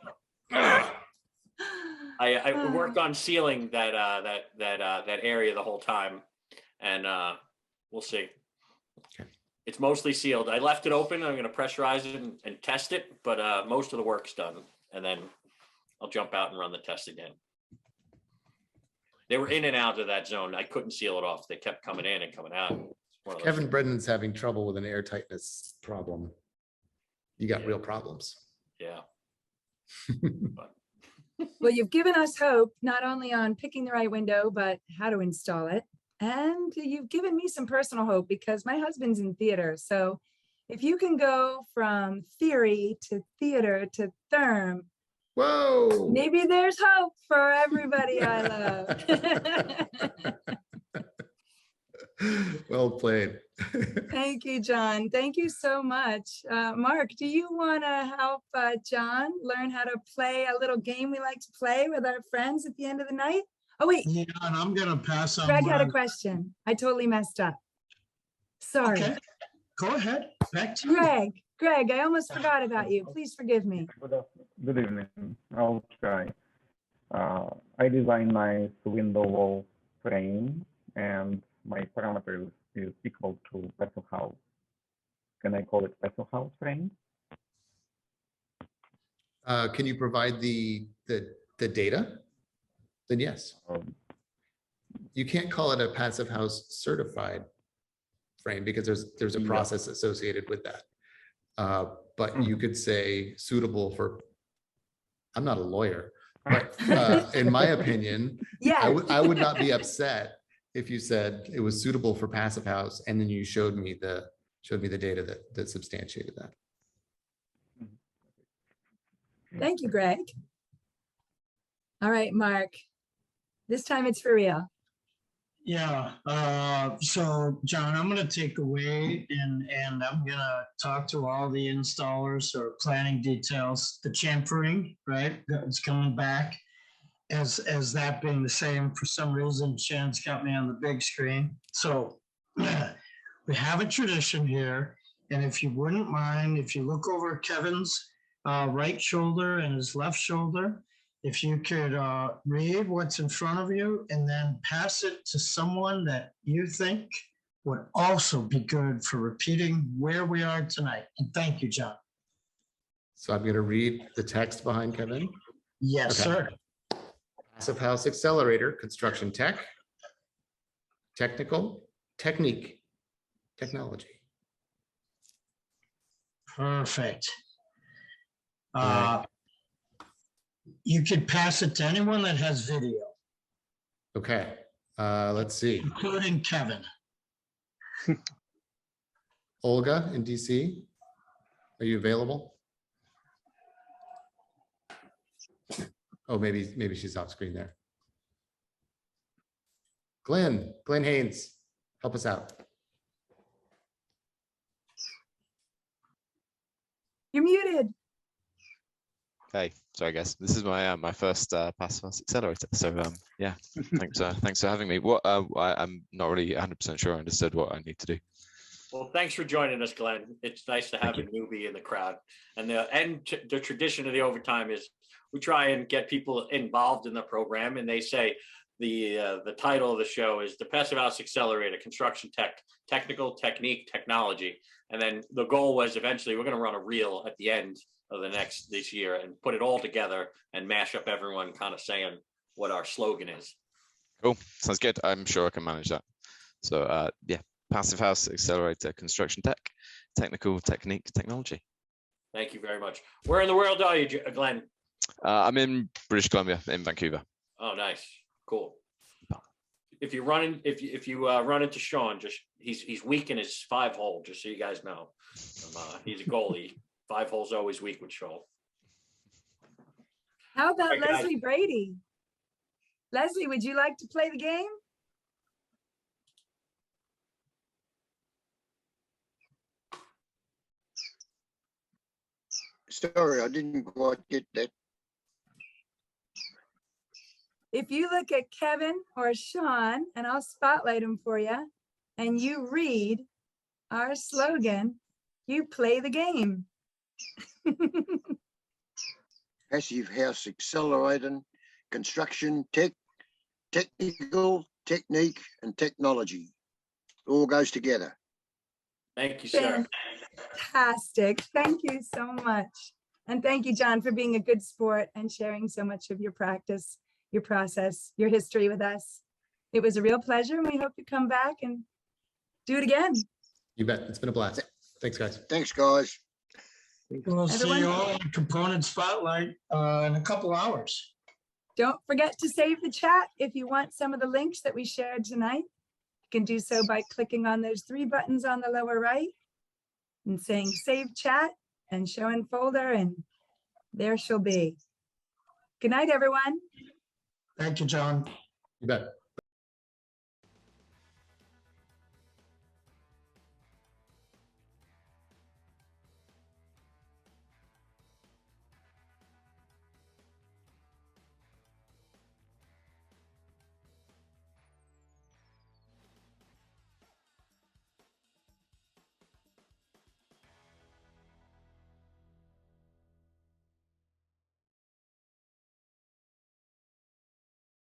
I worked on sealing that area the whole time, and we'll see. Okay. It's mostly sealed. I left it open. I'm going to pressurize it and test it, but most of the work's done, and then I'll jump out and run the test again. They were in and out of that zone. I couldn't seal it off. They kept coming in and coming out. Kevin Brendan's having trouble with an air tightness problem. You got real problems. Yeah. Well, you've given us hope, not only on picking the right window, but how to install it. And you've given me some personal hope because my husband's in theater. So if you can go from theory to theater to therm, whoa, maybe there's hope for everybody I love. Well played. Thank you, John. Thank you so much. Mark, do you want to help John learn how to play a little game we like to play with our friends at the end of the night? Oh, wait. Yeah, and I'm going to pass on. Greg had a question. I totally messed up. Sorry. Okay, go ahead. Back to you. Greg, I almost forgot about you. Please forgive me. Good evening. I'll try. I designed my window wall frame and my parameter is equal to passive house. Can I call it passive house frame? Can you provide the data? Then yes. You can't call it a passive house certified frame because there's a process associated with that. But you could say suitable for, I'm not a lawyer, but in my opinion, I would not be upset if you said it was suitable for passive house and then you showed me the data that substantiated that. Thank you, Greg. All right, Mark. This time it's for real. Yeah, so John, I'm going to take away and I'm going to talk to all the installers or planning details, the chamfering, right? That's coming back as that being the same. For some reason, Shan's got me on the big screen. So we have a tradition here. And if you wouldn't mind, if you look over Kevin's right shoulder and his left shoulder, if you could read what's in front of you and then pass it to someone that you think would also be good for repeating where we are tonight. And thank you, John. So I'm going to read the text behind Kevin. Yes, sir. Passive House Accelerator, construction tech, technical, technique, technology. Perfect. You could pass it to anyone that has video. Okay, let's see. Including Kevin. Olga in DC, are you available? Oh, maybe she's off screen there. Glenn Haynes, help us out. You're muted. Hey, sorry guys. This is my first Passive House Accelerator. So yeah, thanks for having me. What I'm not really 100% sure I understood what I need to do. Well, thanks for joining us, Glenn. It's nice to have a newbie in the crowd. And the tradition of the overtime is we try and get people involved in the program, and they say the title of the show is the Passive House Accelerator, Construction Tech, Technical, Technique, Technology. And then the goal was eventually we're going to run a reel at the end of this year and put it all together and mash up everyone kind of saying what our slogan is. Cool. Sounds good. I'm sure I can manage that. So yeah, Passive House Accelerator, Construction Tech, Technical, Technique, Technology. Thank you very much. Where in the world are you, Glenn? I'm in British Columbia, in Vancouver. Oh, nice. Cool. If you run into Sean, just he's weak in his 5-hole, just so you guys know. He's a goalie. 5 holes always weak with Sean. How about Right, Leslie Brady? Leslie, would you like to play the game? Sorry, I didn't quite get that. If you look at Kevin or Sean, and I'll spotlight them for you, and you read our slogan, You play the game. Passive House Accelerator, construction, technical, technique, and technology. All goes together. Thank you, sir. Fantastic. Thank you so much. And thank you, John, for being a good sport and sharing so much of your practice, your process, your history with us. It was a real pleasure, and we hope you come back and do it again. You bet. It's been a blast. Thanks, guys. Thanks, guys. We'll see you all in Component Spotlight in a couple hours. Don't forget to save the chat if you want some of the links that we shared tonight. You can do so by clicking on those 3 buttons on the lower right and saying save chat and show in folder, and there she'll be. Good night, everyone. Thank you, John. You bet.